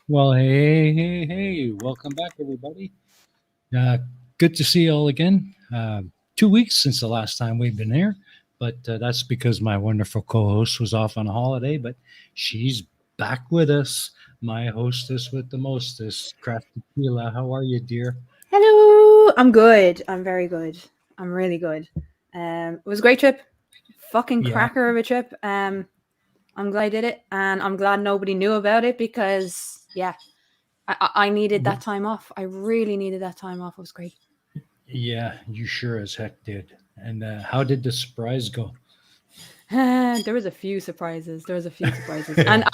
Well, hey, welcome back, everybody. Uh, Good to see you all again. 2 weeks since the last time we've been here, but that's because my wonderful co host was off on a holiday, but she's back with us. My hostess with the mostest, Crafty Tequila. How are you, dear? Hello. I'm good. I'm very good. I'm really good. It was a great trip. Fucking Yeah. cracker of a trip. I'm glad I did it, and I'm glad nobody knew about it because yeah, I needed that time off. I really needed that time off. It was great. Yeah, you sure as heck did. And how did the surprise go? There was a few surprises. There was a few surprises, and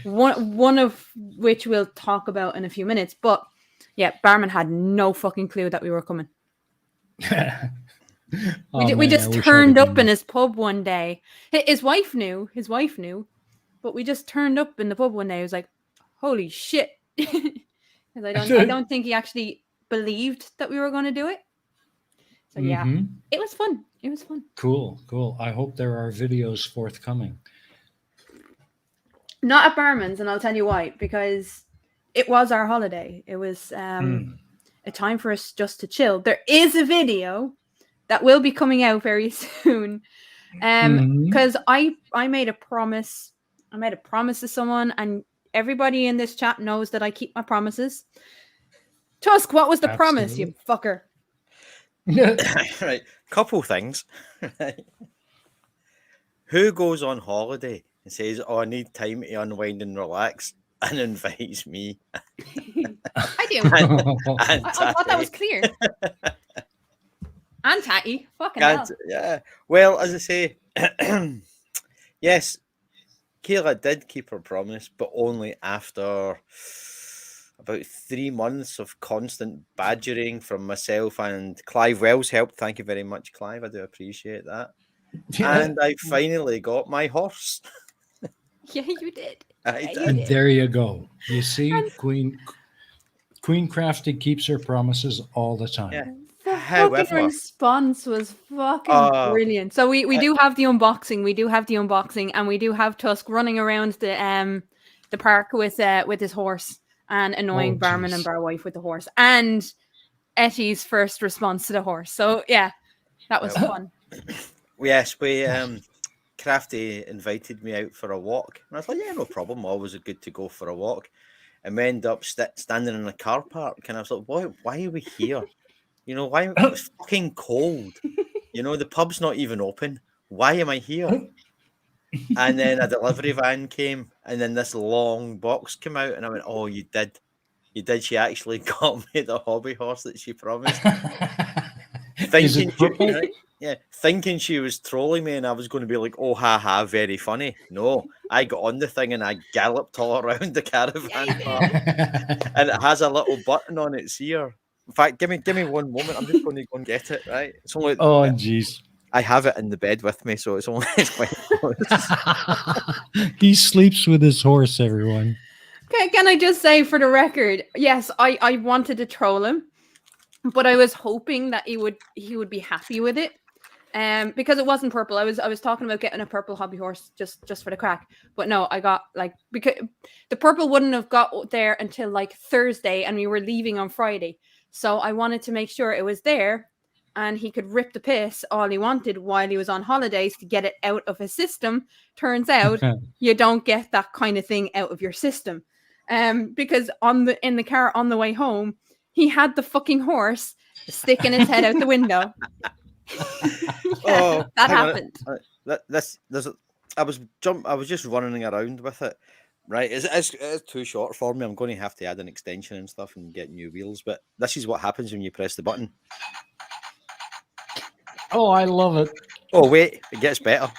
one of which we'll talk about in a few minutes. But yeah, Barman had no fucking clue that we were coming. We Oh we man, I just wish I'd have turned up been in there. his pub one day. His wife knew. His wife knew, but we just turned up in the pub one day. It was like, holy shit, because I don't think he actually believed that we were going to do it. So yeah, Mm-hmm. it was fun. It was fun. Cool. I hope there are videos forthcoming. Not at Barman's, and I'll tell you why. Because it was our holiday. It was Mm. a time for us just to chill. There is a video that will be coming out very soon. Mm-hmm. Because I made a promise. I made a promise to someone, and everybody in this chat knows that I keep my promises. Tusk, what was the promise, you Absolutely. fucker? Right, couple things. Right. Who goes on holiday and says, "Oh, I need time to unwind and relax," and invites me I do. and, I thought that was Tatty? clear. And Tatty. Fucking And hell. yeah, well, as I say, yes, Kayla did keep her promise, but only after about 3 months of constant badgering from myself and Clive Wells helped. Thank you very much, Clive. I do appreciate that. And I finally got my horse. Yeah, you did. I Yeah, you did. And did. there you go. You see, And Queen Crafty keeps her promises all the Yeah. time. the fucking However, response was fucking uh, brilliant. So we I, do have the unboxing. We do have the unboxing, and we do have Tusk running around the park with his horse and Oh, annoying Barman and jeez. Bar Wife with the horse, and Etty's first response to the horse. So yeah, that was well, fun. yes, Crafty invited me out for a walk, and I was like, "Yeah, no problem. Always good to go for a walk." And we end up standing in a car park, and I was like, Why are we here? You know, why it's fucking cold. You know, the pub's not even open. Why am I here?" And then a delivery van came, and then this long box came out, and I went, "Oh, you did." You did. She actually got me the hobby horse that she promised. Is Thinking it she, purple? right? Yeah, thinking she was trolling me and I was going to be like, "Oh, ha ha, very funny." No, I got on the thing and I galloped all around the Yeah, you caravan park, did. and it has a little button on its ear. In fact, give me one moment. I'm just going to go and get it. Right? It's only Oh, jeez. I have it in the bed with me, so it's only it's quite close. He sleeps with his horse, everyone. Can I just say for the record, yes, I wanted to troll him, but I was hoping that he would be happy with it. Because it wasn't purple. I was talking about getting a purple hobby horse just for the crack. But no, I got like because the purple wouldn't have got there until like Thursday and we were leaving on Friday. So I wanted to make sure it was there and he could rip the piss all he wanted while he was on holidays to get it out of his system. Turns out you don't get that kind of thing out of your system. Because in the car on the way home, he had the fucking horse sticking his head out the window. Yeah, Oh, that hang on. happened. This there's I was just running around with it. Right, it's too short for me. I'm going to have to add an extension and stuff and get new wheels. But this is what happens when you press the button. Oh, I love it. Oh wait, it gets better.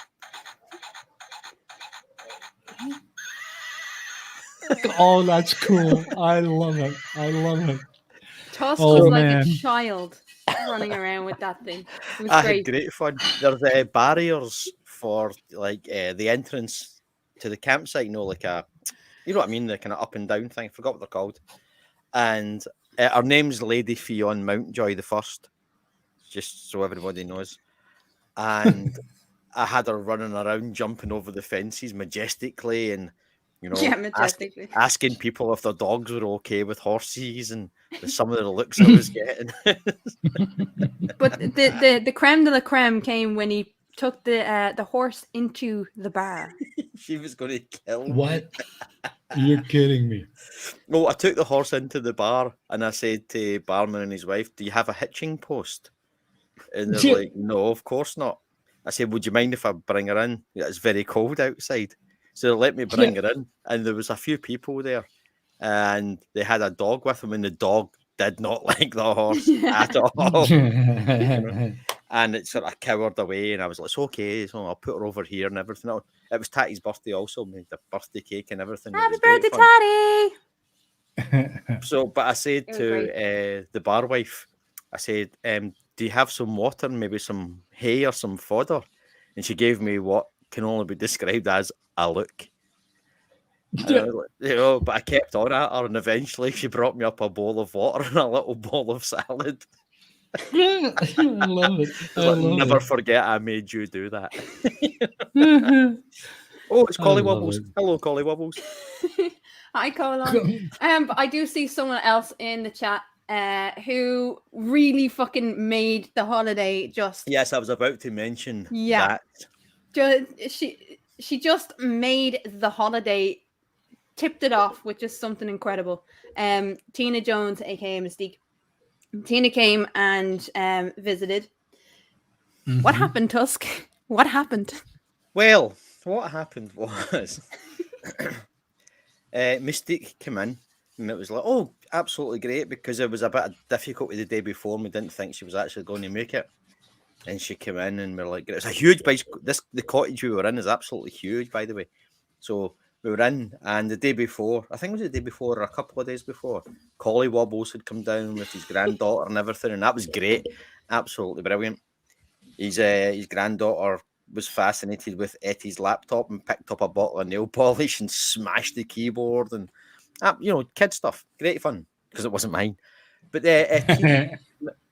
Oh, that's cool. I love it. I love it. Tusk Oh, was So like a man. child running around with that thing. It was I had great. great fun. There's barriers for like the entrance to the campsite. Like you know what I mean, the kind of up and down thing. I forgot what they're called. And our name's Lady Fionn Mountjoy the First, just so everybody knows. And I had her running around, jumping over the fences majestically, and You know, Yeah, majestically. asking people if their dogs were okay with horses and some of the looks I was getting. But the creme de la creme came when he took the horse into the bar. She was going to kill me. What? You're kidding me. No, I took the horse into the bar and I said to barman and his wife, "Do you have a hitching post?" And they're like, "No, of course not." I said, "Would you mind if I bring her in? It's very cold outside." So they let me bring her in, and there was a few people there, and they had a dog with them, and the dog did not like the horse at all. And it sort of cowered away, and I was like, "It's okay, so I'll put her over here and everything." It was Tatty's birthday also, made the birthday cake and everything. Happy birthday, Tatty! So, but I said to the bar wife, I said, "Do you have some water and maybe some hay or some fodder?" And she gave me what can only be described as a look. And I was like, you know, but I kept on at her, and eventually she brought me up a bowl of water and a little bowl of salad. I love it. Never forget I made you do that. Oh, it's Collie Wobbles. Hello, Collie Wobbles. Hi, Colin. But I do see someone else in the chat who really fucking made the holiday just. Yes, I was about to mention that. She just made the holiday, tipped it off with just something incredible. Tina Jones, aka Mystique. Tina came and visited. Mm-hmm. What happened, Tusk? What happened? Well, what happened was Mystique came in, and it was like, oh, absolutely great, because it was a bit of difficulty the day before, and we didn't think she was actually going to make it. And she came in, and we were like, it's a huge place. The cottage we were in is absolutely huge, by the way. So we were in, and the day before, I think it was the day before or a couple of days before, Collie Wobbles had come down with his granddaughter and everything, and that was great, absolutely brilliant. His granddaughter was fascinated with Etty's laptop and picked up a bottle of nail polish and smashed the keyboard and, you know, kid stuff. Great fun, because it wasn't mine. But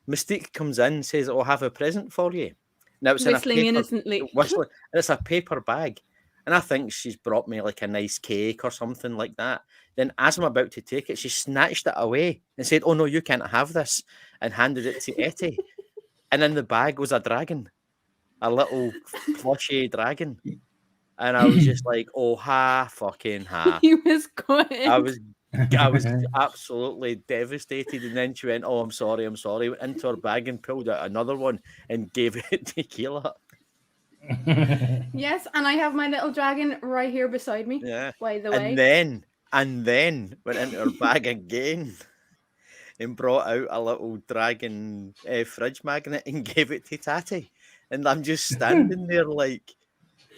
Mystique comes in and says, "I'll have a present for you." Now it's whistling innocently. Whistling, and it's a paper bag. And I think she's brought me like a nice cake or something like that. Then as I'm about to take it, she snatched it away and said, "Oh no, you can't have this," and handed it to Etty. And in the bag was a dragon, a little plushy dragon. And I was just like, oh, fucking ha. He was good. I was absolutely devastated. And then she went, "Oh, I'm sorry. Went into her bag and pulled out another one and gave it to Keela. Yes, and I have my little dragon right here beside me. Yeah. By the way. And then went into her bag again and brought out a little dragon fridge magnet and gave it to Tatty. And I'm just standing there like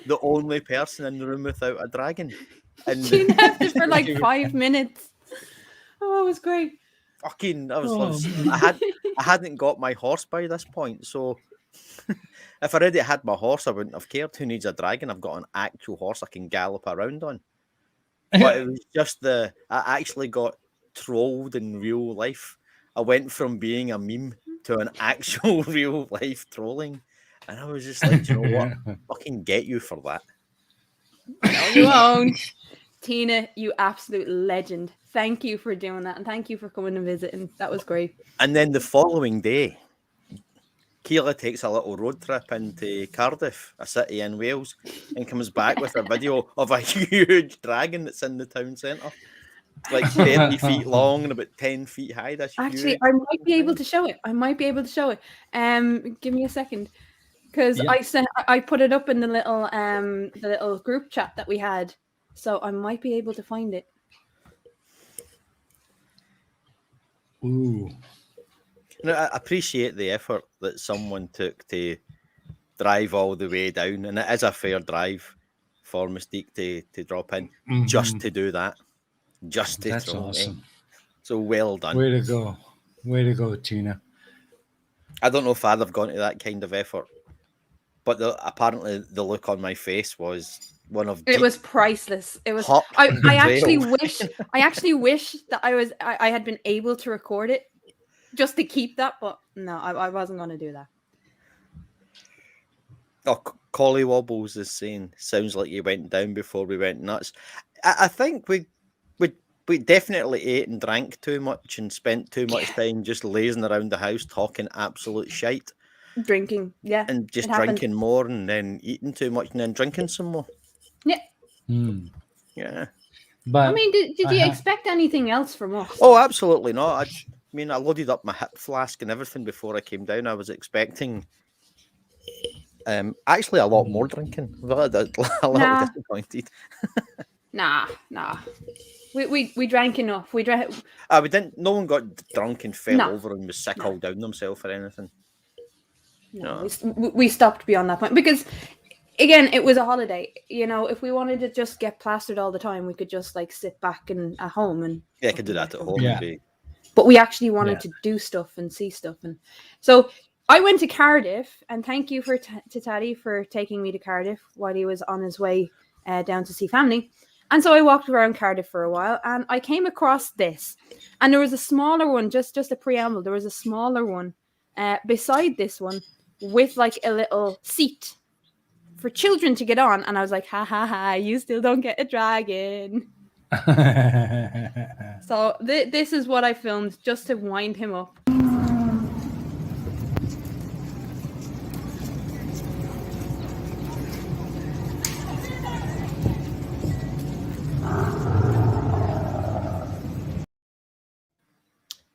the only person in the room without a dragon. And she left it for like 5 minutes. Oh, it was great. Fucking, I hadn't got my horse by this point, so if I already had my horse, I wouldn't have cared. Who needs a dragon? I've got an actual horse I can gallop around on. But it was just I actually got trolled in real life. I went from being a meme to an actual real life trolling. And I was just like, you know what? Fucking get you for that. No, you won't. Tina, you absolute legend. Thank you for doing that. And thank you for coming and visiting. That was great. And then the following day, Keela takes a little road trip into Cardiff, a city in Wales, and comes back with a video of a huge dragon that's in the town centre. Like 30 feet long and about 10 feet high. That's actually huge. I might be able to show it. Give me a second, because I put it up in the little group chat that we had, so I might be able to find it. Ooh. I appreciate the effort that someone took to drive all the way down, and it is a fair drive for Mystique to drop in just to do that. That's awesome. So well done. Way to go, Tina. I don't know if I'd have gone to that kind of effort, but apparently the look on my face was one of it was priceless. It was. I actually wish that I had been able to record it just to keep that, but no, I wasn't going to do that. Oh, Collie Wobbles is saying, sounds like you went down before we went nuts. I think we definitely ate and drank too much and spent too much time just lazing around the house talking absolute shite Drinking, yeah, and just it happened. drinking more and then eating too much and then drinking some more. Yeah. Hmm. Yeah. But I mean, did I you have- expect anything else from us? Oh, absolutely not. I mean, I loaded up my hip flask and everything before I came down. I was expecting actually a lot more drinking. I'm a little Nah. disappointed. Nah. We drank enough. We drank. We didn't. No one got drunk and fell No. over and was sick No. all down themselves or anything. No, No. we stopped beyond that point because, again, it was a holiday. You know, if we wanted to just get plastered all the time, we could just like sit back and at home and. Yeah, I could do that at home. Yeah. But we actually wanted Yeah. to do stuff and see stuff, and so I went to Cardiff. And thank you to Taddy for taking me to Cardiff while he was on his way down to see family. And so I walked around Cardiff for a while, and I came across this, and there was a smaller one. Just a preamble. There was a smaller one beside this one with like a little seat for children to get on, and I was like, ha ha ha! You still don't get a dragon. So this is what I filmed just to wind him up.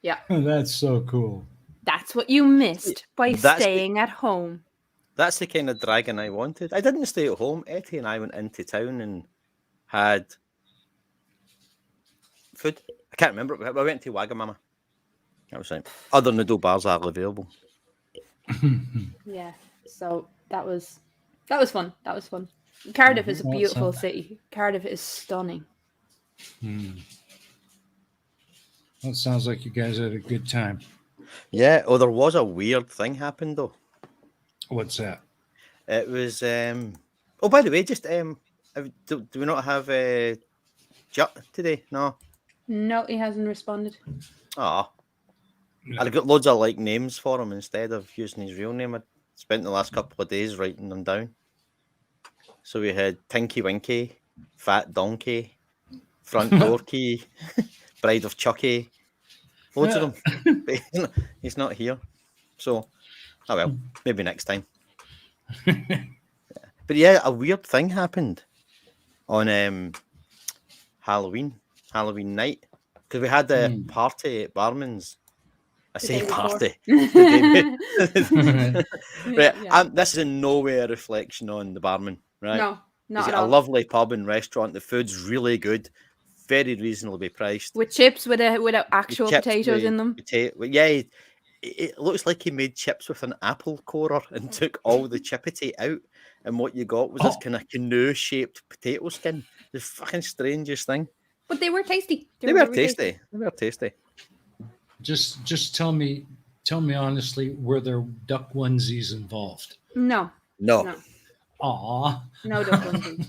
Yeah, That's so cool. that's what you missed by That's staying at home. That's the kind of dragon I wanted. I didn't stay at home. Etty and I went into town and had food. I can't remember. We went to Wagamama. That was it. Other noodle bars are available. Yeah, so that was fun. That was fun. Cardiff is a Well, beautiful so- city. Cardiff is stunning. Hmm. Well, it sounds like you guys had a good time. Yeah. Oh, there was a weird thing happened though. What's that? It was. Oh, by the way, just do we not have Jut today? No. No, he hasn't responded. Oh, No. I got loads of like names for him instead of using his real name. I spent the last couple of days writing them down. So we had Tinky Winky, Fat Donkey, Front Door Key, Bride of Chucky, loads of them. But he's not here. So, oh well, maybe next time. But yeah, a weird thing happened on Halloween night. Because we had a party at Barman's. I The say day before. party. The day right, Yeah. this is in no way a reflection on the Barman, right? No, not It's at a all. lovely pub and restaurant. The food's really good, very reasonably priced. With chips with The actual chips potatoes with in them. Yeah, it looks like he made chips with an apple corer and took all the chippity out. And what you got was this kind of canoe-shaped potato skin. The fucking strangest thing. But they were tasty. They were very tasty. They were tasty. Just tell me honestly, were there duck onesies involved? No, No. No. Aw. no duck onesies.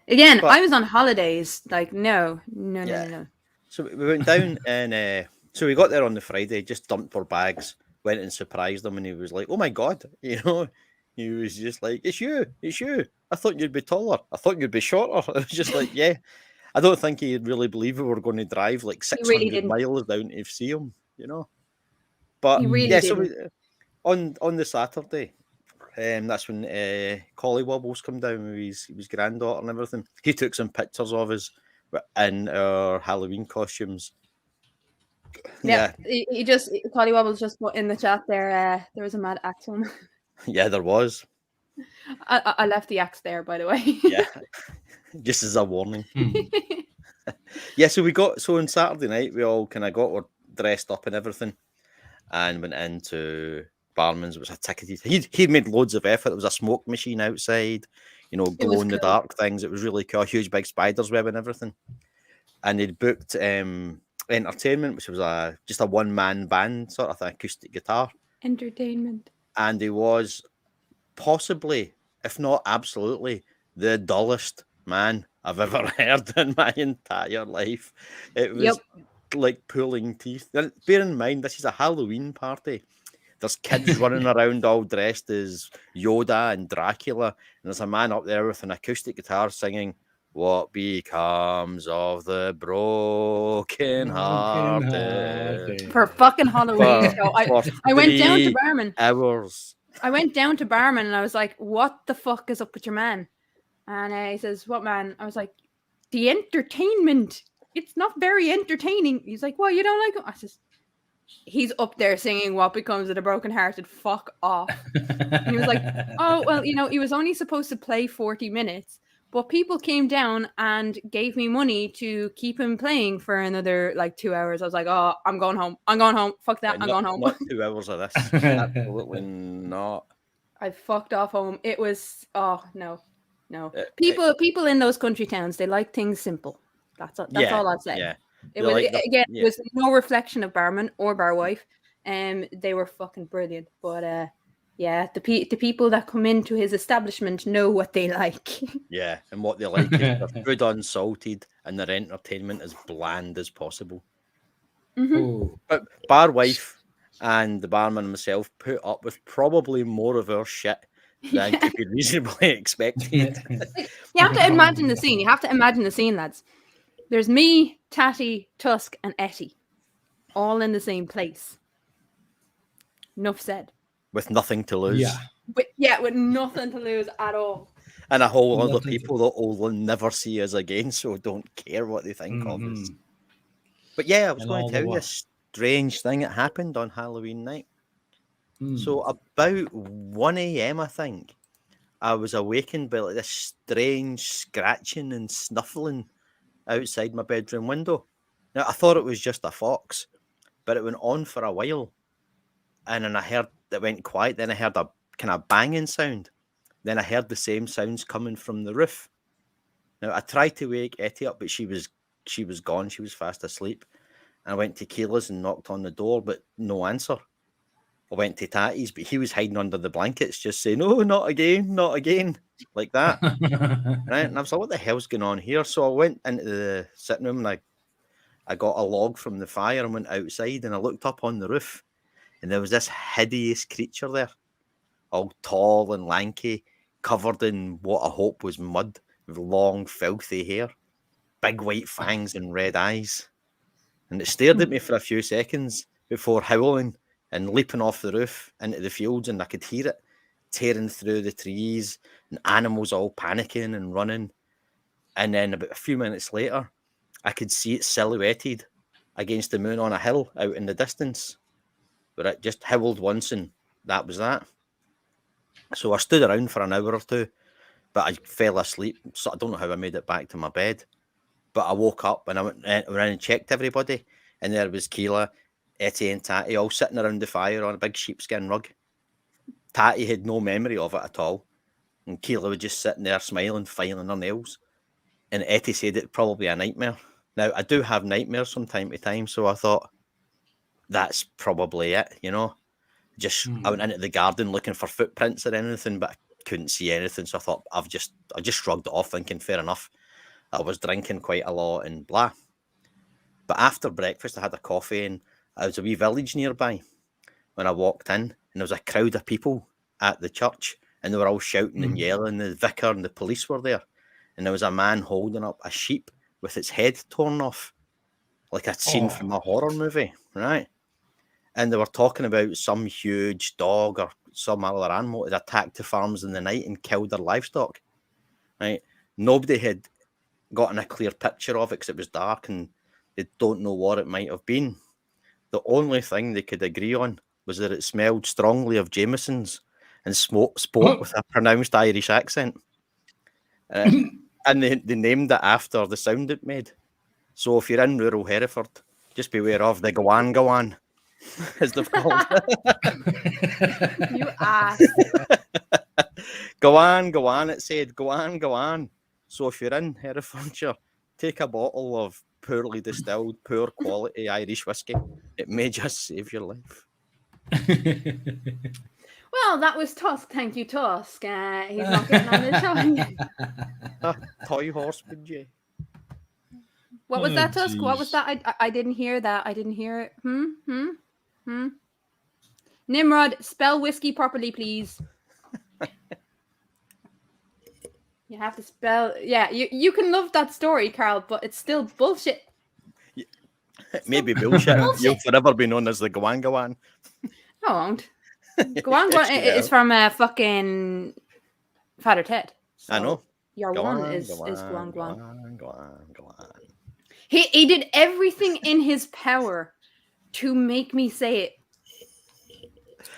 Again, But- I was on holidays. Like, no. Yeah. So we went down and so we got there on the Friday, just dumped our bags, went and surprised him, and he was like, "Oh my god," you know. He was just like, "It's you. I thought you'd be taller. I thought you'd be shorter." I was just like, "Yeah." I don't think he'd really believe we were going to drive like 600 really didn't. miles down to see him, you know. But He really yeah, so didn't. on the Saturday, that's when Collie Wobbles come down with his granddaughter and everything. He took some pictures of us in our Halloween costumes. Yeah, he just Collie Wobbles just put in the chat there. There was a mad axe one. Yeah, there was. I left the axe there, by the way. Yeah, just as a warning. Hmm. Yeah, so on Saturday night we all kind of got dressed up and everything, and went into Barman's. It was a ticketed. He'd made loads of effort. There was a smoke machine outside, you know, It was glow in the cool. dark things. It was really cool. A huge big spider's web and everything. And they'd booked entertainment, which was just a one man band sort of acoustic guitar, Entertainment. and he was possibly, if not absolutely, the dullest man I've ever heard in my entire life. It was like pulling teeth. And bear in mind, this is a Halloween party. There's kids running around all dressed as Yoda and Dracula, and there's a man up there with an acoustic guitar singing, "What becomes of the broken hearted?" For fucking Halloween show. I went down to 3 Barman. hours. I went down to Barman and I was like, what the fuck is up with your man? And he says, what man? I was like, the entertainment. It's not very entertaining. He's like, well, you don't like him? I says, he's up there singing What Becomes of the Broken Hearted. Fuck off. And he was like, oh, well, he was only supposed to play 40 minutes. But people came down and gave me money to keep him playing for another 2 hours. I was like, oh, I'm going home. I'm going home. Fuck that. I'm going home. Not 2 hours of this. Absolutely not. I fucked off home. It was, oh, no. People in those country towns, they like things simple. That's all I'd say. Yeah. It was no reflection of Barman or Barwife. They were fucking brilliant. But the people that come into his establishment know what they like. Yeah, and what they like is their food unsalted and their entertainment as bland as possible. Mm-hmm. But Barwife and the barman and myself put up with probably more of our shit than could be reasonably expected. You have to imagine the scene. Lads. There's me, Tatty, Tusk, and Etty, all in the same place. Enough said. With nothing to lose. With nothing to lose at all. And a whole lot of people that will never see us again, so don't care what they think of us. But yeah, I was going to tell you a strange thing that happened on Halloween night. So about 1 a.m, I think, I was awakened by this strange scratching and snuffling outside my bedroom window. Now, I thought it was just a fox, but it went on for a while. And then I heard it went quiet. Then I heard a kind of banging sound. Then I heard the same sounds coming from the roof. Now, I tried to wake Etty up, but she was gone. She was fast asleep. And I went to Keela's and knocked on the door, but no answer. I went to Tatty's, but he was hiding under the blankets, just saying, "Oh, not again, like that." Right? And I was like, "What the hell's going on here?" So I went into the sitting room and I got a log from the fire and went outside and I looked up on the roof and there was this hideous creature there, all tall and lanky, covered in what I hope was mud, with long, filthy hair, big white fangs and red eyes. And it stared at me for a few seconds before howling and leaping off the roof into the fields, and I could hear it tearing through the trees and animals all panicking and running. And then about a few minutes later, I could see it silhouetted against the moon on a hill out in the distance. But it just howled once and that was that. So I stood around for an hour or two, but I fell asleep. So I don't know how I made it back to my bed. But I woke up and I went around and checked everybody. And there was Keela, Etty and Tatty all sitting around the fire on a big sheepskin rug. Tatty had no memory of it at all. And Keela was just sitting there smiling, filing her nails. And Etty said it's probably a nightmare. Now, I do have nightmares from time to time, so I thought, that's probably it, I went into the garden looking for footprints or anything, but I couldn't see anything, so I thought, I just shrugged it off, thinking, fair enough. I was drinking quite a lot and blah. But after breakfast, I had a coffee, and there was a wee village nearby when I walked in, and there was a crowd of people at the church, and they were all shouting and yelling. The vicar and the police were there, and there was a man holding up a sheep with its head torn off, like a scene from a horror movie, right? And they were talking about some huge dog or some other animal that attacked the farms in the night and killed their livestock, right? Nobody had gotten a clear picture of it because it was dark and they don't know what it might have been. The only thing they could agree on was that it smelled strongly of Jameson's and spoke with a pronounced Irish accent. And they named it after the sound it made. So if you're in rural Hereford, just beware of the Gowan, as they've called it. You ass. Gowan, it said. Gowan. So if you're in Herefordshire, take a bottle of poorly distilled, poor quality Irish whiskey. It may just save your life. Well, that was Tusk. Thank you, Tusk. He's not getting on the show. Toy horse, would you? What was that, Tusk? What was that? I didn't hear that. I didn't hear it. Nimrod, spell whiskey properly, please. You have to spell. Yeah, you can love that story, Carl, but it's still bullshit. Maybe bullshit. Bullshit. You'll forever be known as the Gawan Gawan. I won't. Go on. Yes, you It's will. from fucking Father Ted. So I know. Your Go one on, is go Guan on, go Guan. on, go on, go on. He did everything in his power to make me say it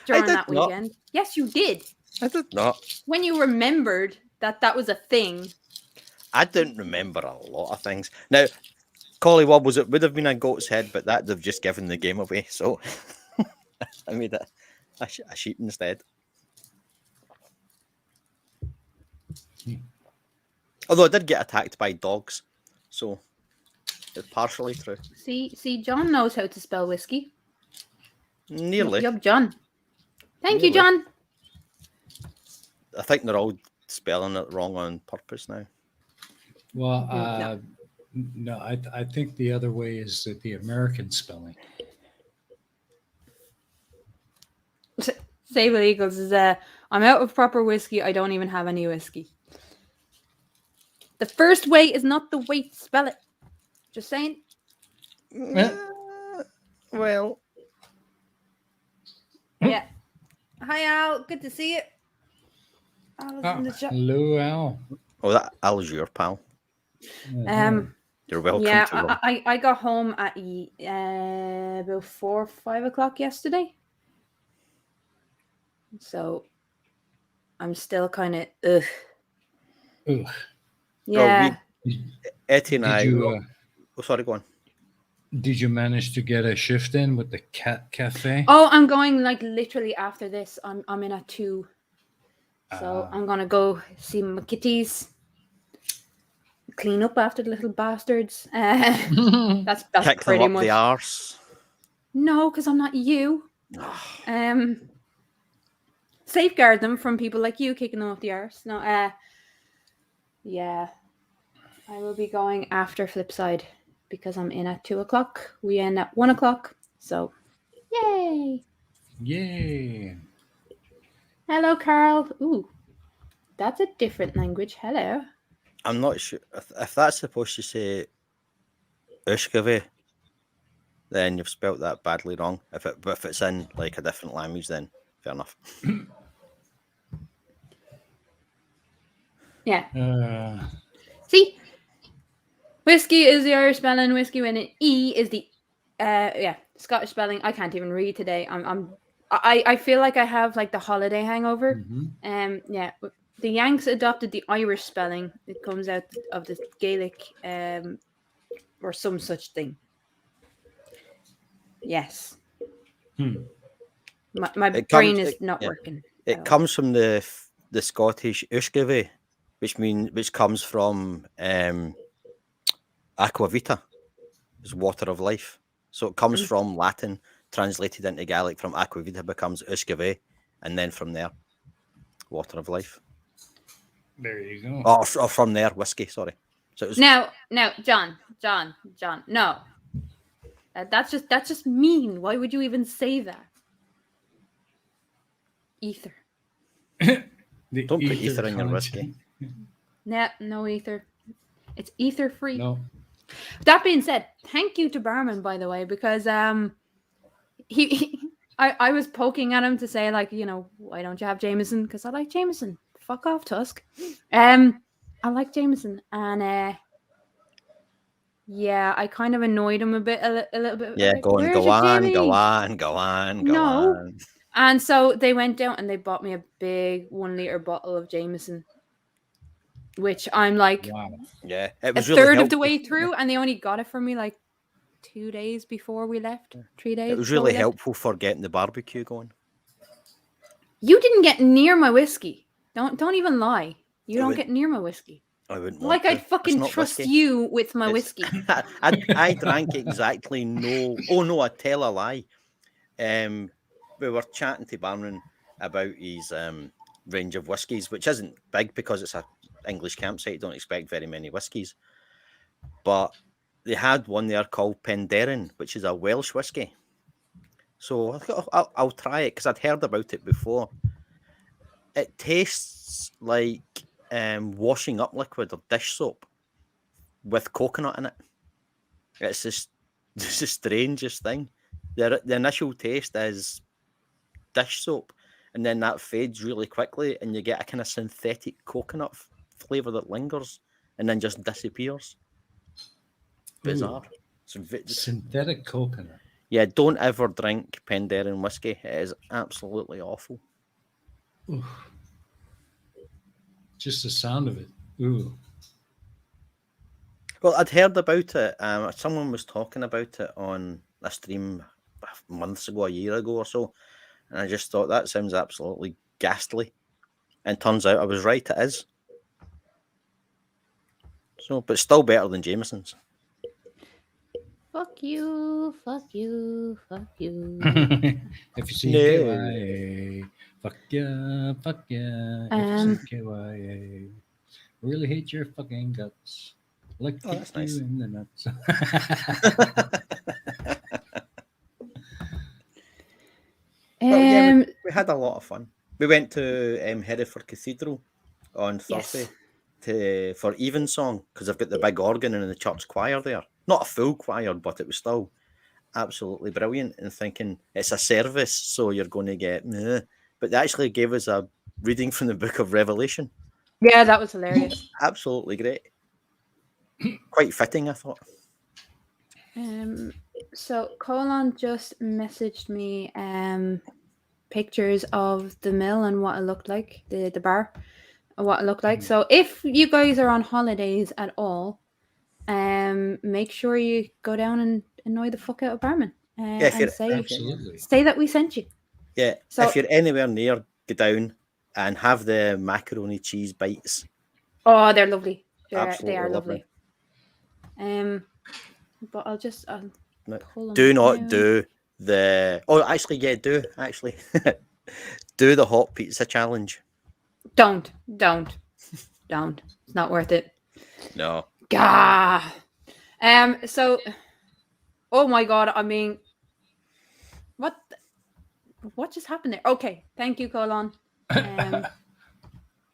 during did that not. weekend. Yes, you did. I did not. When you remembered that was a thing. I don't remember a lot of things. Now, Collie Wobbles, it would have been a goat's head, but that they've just given the game away. So I made it a sheep instead. Although I did get attacked by dogs, so it's partially true. See, John knows how to spell whiskey. Nearly. Yup, John. Thank you, Nearly. John. I think they're all spelling it wrong on purpose now. Well, No. no, I think the other way is the American spelling. Sable Eagles is I'm out of proper whiskey. I don't even have any whiskey. The first way is not the way to spell it. Just saying. Well, Yeah. Hi, Al. Good to see you. Al's in the chat. Hello, Al. oh, that Al's your pal. You're welcome Yeah, to them. I got home at about 4 or 5 o'clock yesterday. So I'm still kind of ugh. Ugh. Yeah. Etty and I. Did you Oh, sorry, go on. did you manage to get a shift in with the cat cafe? Oh, I'm going like literally after this. I'm in at 2. So I'm gonna go see my kitties. Clean up after the little bastards. That's Kick them pretty up much. the arse. No, because I'm not you. Safeguard them from people like you kicking them off the arse. No, yeah. I will be going after Flipside because I'm in at 2 o'clock. We end at 1 o'clock. So, yay! Yay. Hello, Carl. Ooh, that's a different language. Hello. I'm not sure if that's supposed to say Ushkave, then you've spelt that badly wrong. If it's in like a different language, then fair enough. Yeah. See, whiskey is the Irish spelling. Whiskey when an E is the Scottish spelling. I can't even read today. I feel like I have like the holiday hangover. Yeah. The Yanks adopted the Irish spelling. It comes out of the Gaelic, or some such thing. Yes. My brain is not working. It comes from the Scottish Ushkave, which comes from aqua vita, is water of life. So it comes from Latin, translated into Gaelic from aqua vita becomes Ushkave, and then from there, water of life. There you go. Or from there, whiskey. Sorry. So it was, No, John. No, that's just mean. Why would you even say that? Ether. The don't put ether in your whiskey. No ether. It's ether free. No. That being said, thank you to Barman, by the way, because I was poking at him to say, like, you know, why don't you have Jameson? Because I like Jameson. Fuck off, Tusk. I like Jameson, and yeah, I kind of annoyed him a little bit. Yeah, like, go on. No. And so they went down and they bought me a big 1 liter bottle of Jameson, which I'm like, Wow. Yeah, it was a really third of the helpful. way through, and they only got it for me like 2 days before we left. 3 days. It was before really we left. helpful for getting the barbecue going. You didn't get near my whiskey. Don't even lie. You don't get near my whiskey. I wouldn't Like want I'd fucking trust whiskey. you with my whiskey. I drank exactly no. Oh no, I tell a lie. We were chatting to Barman about his range of whiskies, which isn't big because it's an English campsite. Don't expect very many whiskies, but they had one there called Penderyn, which is a Welsh whiskey. So I thought I'll try it because I'd heard about it before. It tastes like washing up liquid or dish soap with coconut in it. It's just it's the strangest thing. The initial taste is dish soap, and then that fades really quickly, and you get a kind of synthetic coconut flavor that lingers and then just disappears. Bizarre. Synthetic coconut. Yeah, don't ever drink Penderyn whiskey. It is absolutely awful. Ooh. Just the sound of it. Ooh. Well, I'd heard about it. Someone was talking about it on a stream months ago, a year ago or so, and I just thought that sounds absolutely ghastly. And turns out I was right. It is. So, but still better than Jameson's. Fuck you, fuck you, fuck you. If you see KYA, fuck yeah, fuck yeah. If you see KYA, really hate your fucking guts. Like Oh, that's nice. you in the nuts. Yeah, we had a lot of fun. We went to Hereford Cathedral on Thursday for Evensong because I've got the big organ and the church choir there. Not a full choir, but it was still absolutely brilliant. And thinking it's a service, so you're going to get, but they actually gave us a reading from the Book of Revelation. Yeah, that was hilarious. Absolutely great. Quite fitting, I thought. So Colin just messaged me pictures of the mill and what it looked like, the bar, and what it looked like. So if you guys are on holidays at all, make sure you go down and annoy the fuck out of barman and say that we sent you. Yeah, so if you're anywhere near, go down and have the macaroni cheese bites. Oh, they're lovely. Absolutely they are lovely. But I'll just do not do the. Oh, actually, yeah, do actually do the hot pizza challenge. Don't. It's not worth it. No. Gah. So, oh my god. I mean, what just happened there? Okay, thank you, Colin.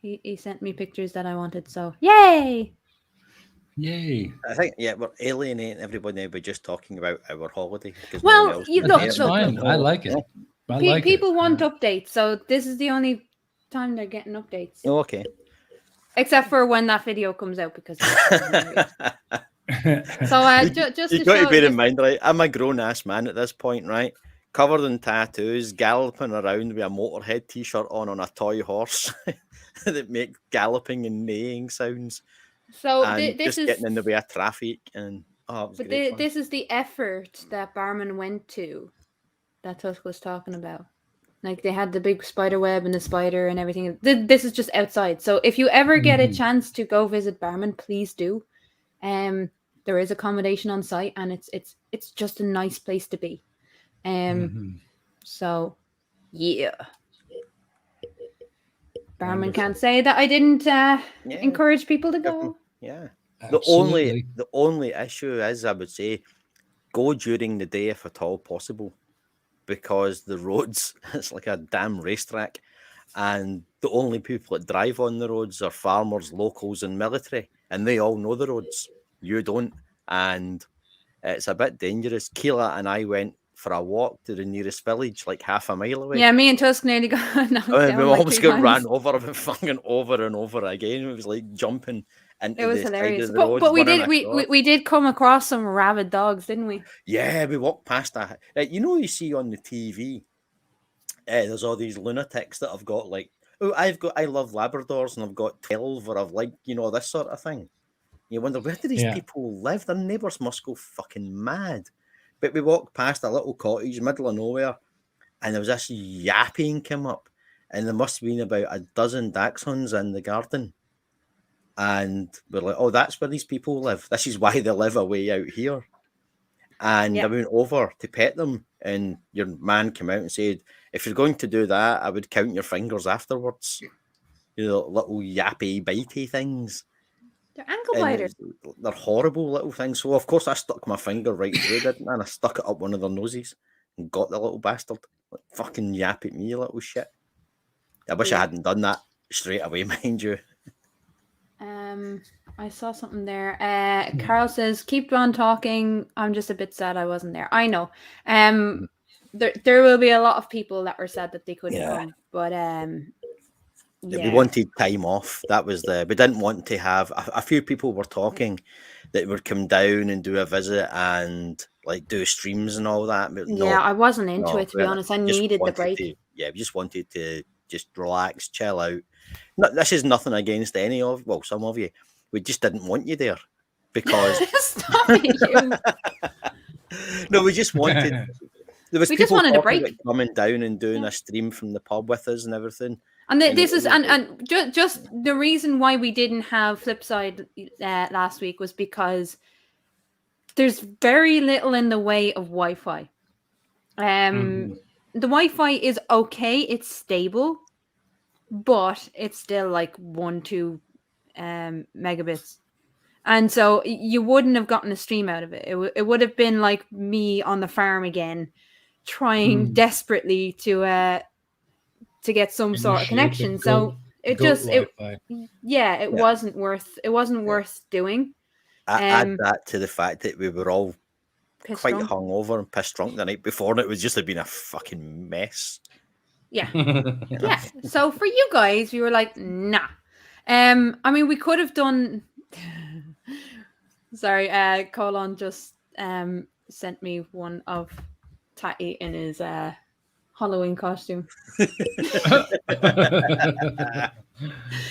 He sent me pictures that I wanted. So, yay! I think we're alienating everybody now by just talking about our holiday. Well, that's fine. I like it. People want updates, so this is the only time they're getting updates. Oh, okay. Except for when that video comes out, because. So just you got to bear in mind, right? I'm a grown ass man at this point, right? Covered in tattoos, galloping around with a Motorhead t-shirt on a toy horse that make galloping and neighing sounds. So this is getting in the way of traffic, and this is the effort that barman went to, that Tusk was talking about. Like they had the big spider web and the spider and everything. This is just outside. So if you ever get a chance to go visit barman, please do. There is accommodation on site, and it's just a nice place to be. So yeah. Barman can't say that I didn't encourage people to go. Yeah. The only issue is, I would say, go during the day if at all possible, because the roads, it's like a damn racetrack, and the only people that drive on the roads are farmers, locals, and military, and they all know the roads. You don't, and it's a bit dangerous. Keela and I went for a walk to the nearest village, like half a mile away. Yeah, me and Tusk nearly got knocked down. We almost got ran over, fucking over and over again. It was like jumping into it was the hilarious. Side of the road, but we did come across some rabid dogs, didn't we? Yeah, we walked past that. You see on the TV, there's all these lunatics that have got like, I love Labradors and I've got 12, or I've like, this sort of thing. You wonder, where do these people live? Their neighbours must go fucking mad. But we walked past a little cottage, middle of nowhere, and there was this yapping came up, and there must have been about a dozen dachshunds in the garden. And we're like, oh, that's where these people live. This is why they live away out here. And I went over to pet them, and your man came out and said, if you're going to do that, I would count your fingers afterwards. Little yappy, bitey things. They're ankle biters. They're horrible little things. So, of course, I stuck my finger right through it, and I stuck it up one of their noses and got the little bastard. Like, fucking yap at me, you little shit. I wish Yeah. I hadn't done that straight away, mind you. I saw something there. Carol says, "Keep on talking. I'm just a bit sad I wasn't there." I know. There will be a lot of people that were sad that they couldn't Yeah. come, but We yeah, wanted time off. That was we didn't want to have a few people were talking that would come down and do a visit and like do streams and all that. But yeah, no, I wasn't into no, it, to be honest. I just needed the wanted break. to. Yeah, we just wanted to just relax, chill out. No, this is nothing against any of some of you. We just didn't want you there because Stop it, you. no, we just wanted. There was We just people wanted a talking break. about coming down and doing Yeah. a stream from the pub with us and everything. And And this it is was like- and just the reason why we didn't have Flipside last week was because there's very little in the way of Wi-Fi. The Wi-Fi is okay; it's stable, but it's still like 1-2 megabits, and so you wouldn't have gotten a stream out of it. It would have been like me on the farm again, trying desperately to get some sort of Initiate the connection. goat- So it goat just Wi-Fi. it wasn't worth doing. add that to the fact that we were all Pissed quite drunk. hungover and pissed drunk the night before, and it was just have been a fucking mess. Yeah. You know? Yeah. So for you guys, we were like, nah. I mean, we could have done. Sorry, Colin just sent me one of Tatty in his Halloween costume. I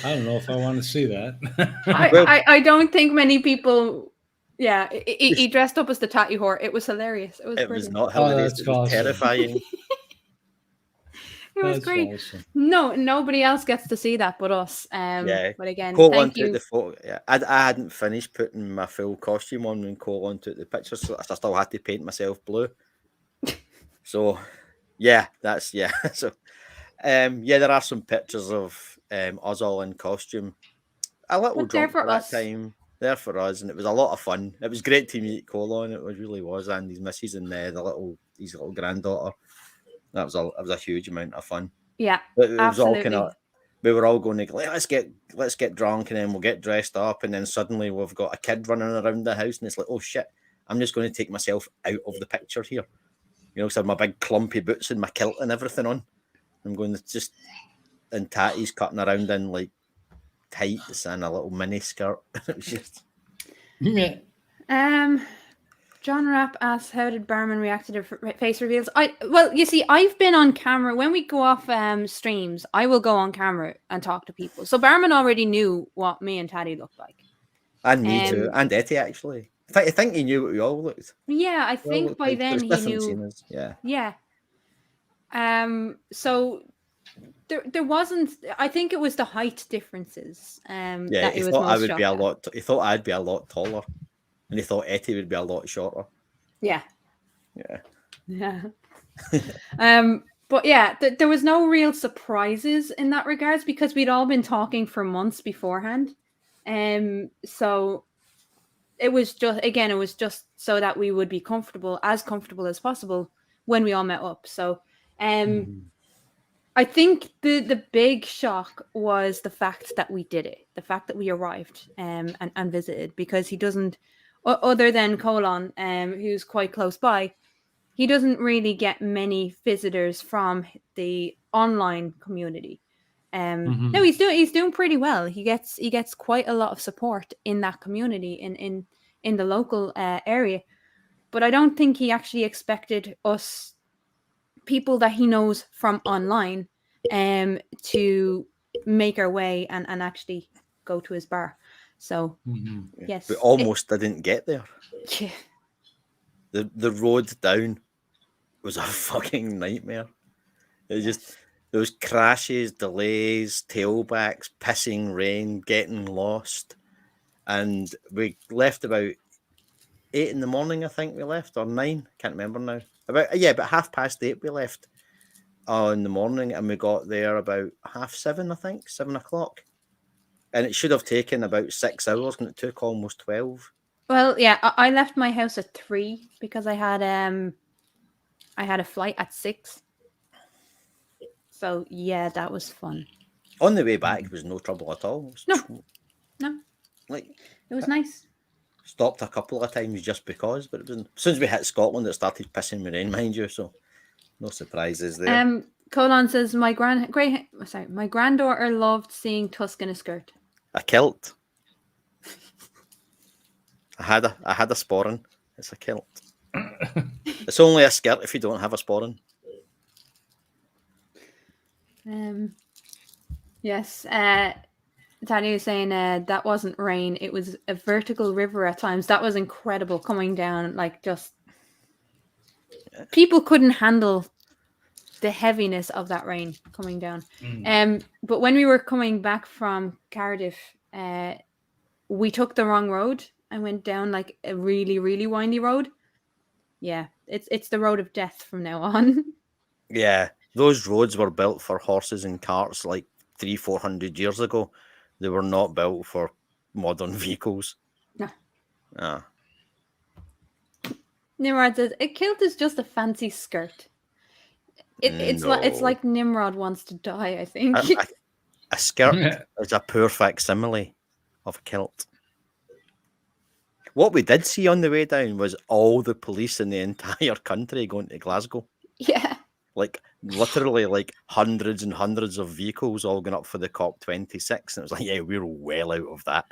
don't know if I want to see that. I don't think many people. Yeah, he dressed up as the Tatty whore. It was hilarious. It was It was brilliant. not hilarious. that's It was awesome. terrifying. It was That's great. awesome. No, nobody else gets to see that but us. Yeah. But again, Colin thank took you. the photo. Yeah, I hadn't finished putting my full costume on when Colin took the pictures, so I still had to paint myself blue. So, yeah, that's yeah. So, yeah, there are some pictures of us all in costume. A little But they're drunk for for that us. time. There for us, and it was a lot of fun. It was great to meet Colin. It really was, and his missus and his little granddaughter. That was a huge amount of fun. Yeah, But it was all absolutely. kind of. We were all going to let's get drunk and then we'll get dressed up, and then suddenly we've got a kid running around the house, and it's like, oh shit, I'm just going to take myself out of the picture here. You know, because I have my big clumpy boots and my kilt and everything on. I'm going to just and Tatty's cutting around in like tights and a little mini skirt. It was just Yeah. John Rapp asks, how did Barman react to the face reveals? Well, you see, I've been on camera when we go off streams. I will go on camera and talk to people. So Barman already knew what me and Taddy looked like. and me too, and Etty actually. I think he knew what we all looked. Yeah, I We all think looked by like, then there's he different knew. scenes, yeah. Yeah. So there wasn't. I think it was the height differences. Yeah, that he was thought I most would be a shocked at. lot. He thought I'd be a lot taller, and he thought Etty would be a lot shorter. Yeah. Yeah. Yeah. But yeah, there was no real surprises in that regards because we'd all been talking for months beforehand. So it was just so that we would be comfortable as possible when we all met up. So I think the big shock was the fact that we did it, the fact that we arrived and visited, because he doesn't, other than Colin, who's quite close by, he doesn't really get many visitors from the online community. No, he's doing pretty well. He gets quite a lot of support in that community in the local area, but I don't think he actually expected us, people that he knows from online, to make our way and actually go to his bar. So yes, We almost didn't get there. Yeah. The road down was a fucking nightmare. It just there was crashes, delays, tailbacks, pissing rain, getting lost, and we left about 8 in the morning. I think we left, or 9. Can't remember now. About 8:30 we left in the morning, and we got there about 7:30. I think 7 o'clock, and it should have taken about 6 hours, and it took almost 12. Well, yeah, I left my house at 3 because I had I had a flight at 6. So yeah, that was fun. On the way back, it was no trouble at all. It was No, like it was nice. stopped a couple of times just because, but it was as soon as we hit Scotland, it started pissing me rain, mind you. So no surprises there. Colon says my granddaughter loved seeing Tusk in a skirt. A kilt. I had a sporran. It's a kilt. It's only a skirt if you don't have a sporran. Yes. Tanya was saying that wasn't rain. It was a vertical river at times. That was incredible coming down. Like just people couldn't handle the heaviness of that rain coming down. But when we were coming back from Cardiff, we took the wrong road and went down like a really, really windy road. Yeah, it's the road of death from now on. Yeah, those roads were built for horses and carts like 300-400 years ago. They were not built for modern vehicles. No. Ah. Nimrod says a kilt is just a fancy skirt. It's like Nimrod wants to die, I think. A skirt is a poor facsimile of a kilt. What we did see on the way down was all the police in the entire country going to Glasgow. Yeah. Like literally like hundreds and hundreds of vehicles all going up for the COP26. And it was like, yeah, we're well out of that.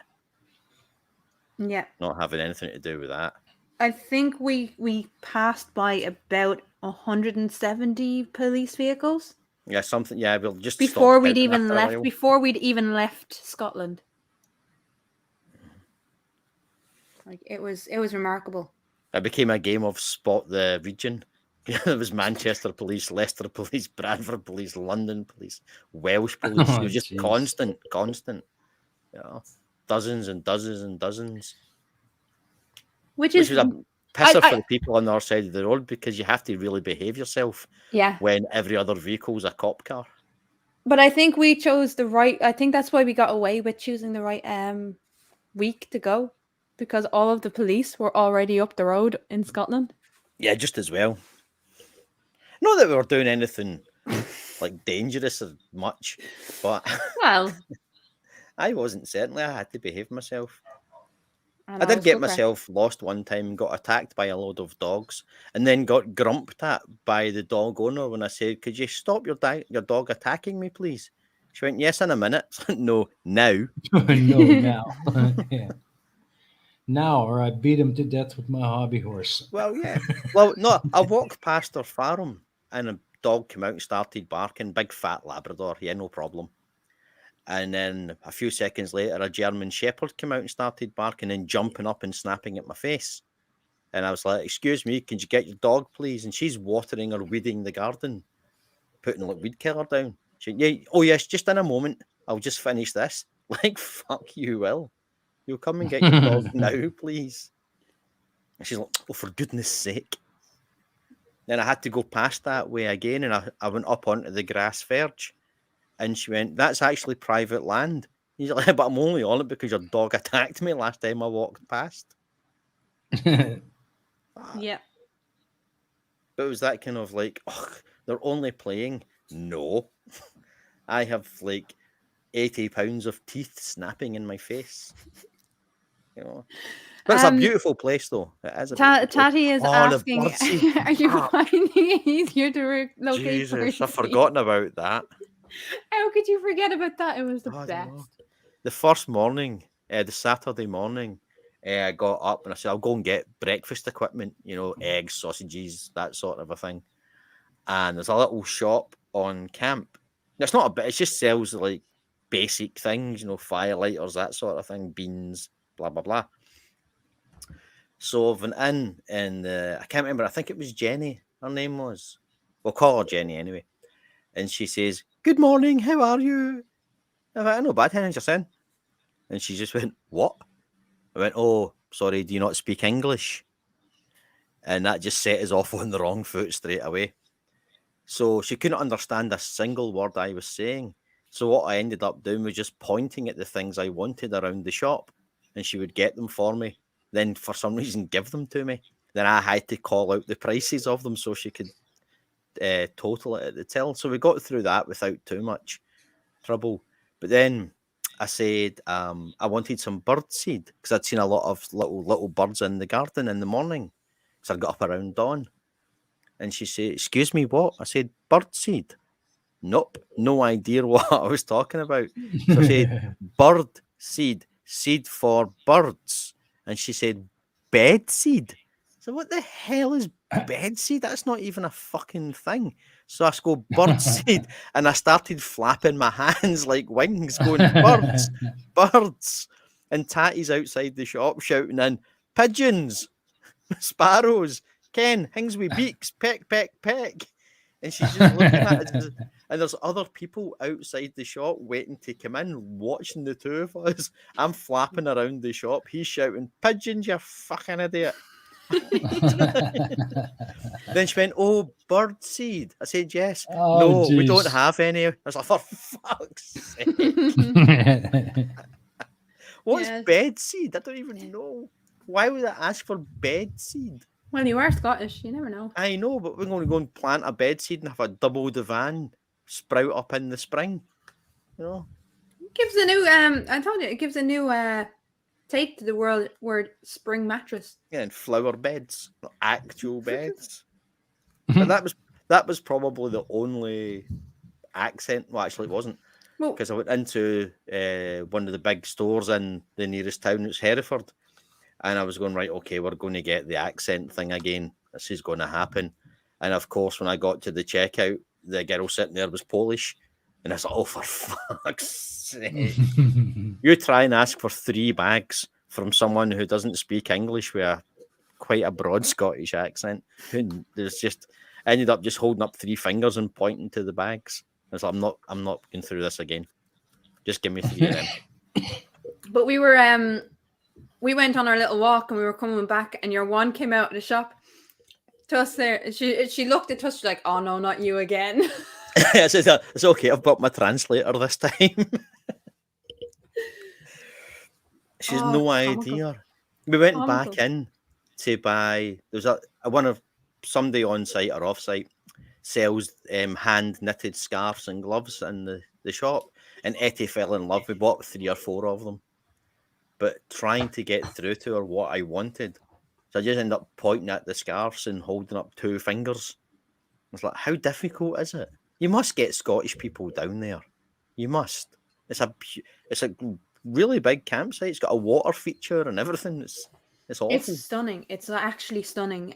Yeah. Not having anything to do with that. I think we passed by about 170 police vehicles. Yeah, something. Yeah, we'll just before we'd even left Scotland. Like it was remarkable. It became a game of spot the region. It was Manchester police, Leicester police, Bradford police, London police, Welsh police. It was just constant. Yeah, dozens and dozens and dozens. Which was a pisser for the people on our side of the road because you have to really behave yourself. Yeah. When every other vehicle is a cop car. But I think we chose the right. I think that's why we got away with choosing the right week to go, because all of the police were already up the road in Scotland. Yeah, just as well. Not that we were doing anything like dangerous or much, but well, I wasn't. Certainly, I had to behave myself. I did get myself lost one time, got attacked by a load of dogs, and then got grumped at by the dog owner when I said, "Could you stop your dog attacking me, please?" She went, "Yes, in a minute." No, now. No, now. Yeah. Now, or I beat him to death with my hobby horse. Well, yeah. Well, no, I walked past her farm and a dog came out and started barking. Big fat Labrador, yeah, no problem. And then a few seconds later, a German Shepherd came out and started barking and jumping up and snapping at my face. And I was like, "Excuse me, can you get your dog, please?" And she's watering or weeding the garden, putting like weed killer down. She went, "Yeah, oh yes, just in a moment. I'll just finish this." Like, fuck you, Will. You'll come and get your dog now, please. And she's like, "Oh, for goodness sake." Then I had to go past that way again, and I went up onto the grass verge. And she went, "That's actually private land." He's like, "But I'm only on it because your dog attacked me last time I walked past." Yeah. But it was that kind of like, "Oh, they're only playing." No. I have like 80 pounds of teeth snapping in my face. You know. But it's a beautiful place, though. It is a Tati is asking, are you finding it easier to locate Jesus, I've forgotten about that. How could you forget about that? It was the best. The first morning, the Saturday morning, I got up and I said, "I'll go and get breakfast equipment, you know, eggs, sausages, that sort of a thing." And there's a little shop on camp. It's not a bit, it just sells like basic things, you know, firelighters, that sort of thing, beans, blah, blah, blah. So I went in and I can't remember, I think it was Jenny, her name was. We'll call her Jenny anyway. And she says, "Good morning, how are you?" I went, "I know bad, how's your son?" And she just went, "What?" I went, "Oh, sorry, do you not speak English?" And that just set us off on the wrong foot straight away. So she couldn't understand a single word I was saying. So what I ended up doing was just pointing at the things I wanted around the shop, and she would get them for me. Then for some reason give them to me. Then I had to call out the prices of them so she could total it at the till. So we got through that without too much trouble. But then I said I wanted some bird seed because I'd seen a lot of little birds in the garden in the morning. So I got up around dawn. And she said, "Excuse me, what?" I said, "Bird seed." Nope, no idea what I was talking about. So I said, "Bird seed, seed for birds." And she said, "Bed seed." So what the hell is bed seed? That's not even a fucking thing. So I go, "Bird seed." And I started flapping my hands like wings, going, "Birds, birds." And Tatty's outside the shop shouting in, "Pigeons, sparrows, Ken, things with beaks, peck, peck, peck." And she's just looking at it. And there's other people outside the shop waiting to come in, watching the two of us. I'm flapping around the shop. He's shouting, "Pigeons, you fucking idiot." Then she went, "Oh, bird seed." I said, "Yes." Oh, "No, we don't jeez. have any." I was like, "For fuck's sake. What's Yes. bed seed? I don't even know. Why would I ask for bed seed?" Well, you are Scottish. You never know. I know, but we're going to go and plant a bed seed and have a double divan sprout up in the spring. You know? It gives a new I told you, it gives a new take to the word spring mattress. Yeah, and flower beds, not actual beds. But that was probably the only accent. Well, actually, it wasn't, Well, because I went into one of the big stores in the nearest town. It's Hereford, and I was going, right, okay, we're going to get the accent thing again. This is going to happen. And of course, when I got to the checkout, the girl sitting there was Polish, and I was like, "Oh, for fuck's sake!" You try and ask for 3 bags from someone who doesn't speak English with quite a broad Scottish accent. Who there's just ended up just holding up 3 fingers and pointing to the bags. I was like, I'm not going through this again. Just give me 3 of them. but we went on our little walk and we were coming back, and your one came out of the shop to us there. She looked at us, she's like, "Oh no, not you again." I said, "It's okay. I've got my translator this time." She's Oh, no comical. idea. We went Comical. back in to buy. There's a one of somebody on site or off site sells hand knitted scarves and gloves in the shop, and Etty fell in love. We bought 3 or 4 of them, but trying to get through to her what I wanted, so I just ended up pointing at the scarves and holding up 2 fingers. It's like, how difficult is it? You must get Scottish people down there. You must. It's a really big campsite. It's got a water feature and everything. It's awful. It's stunning. It's actually stunning.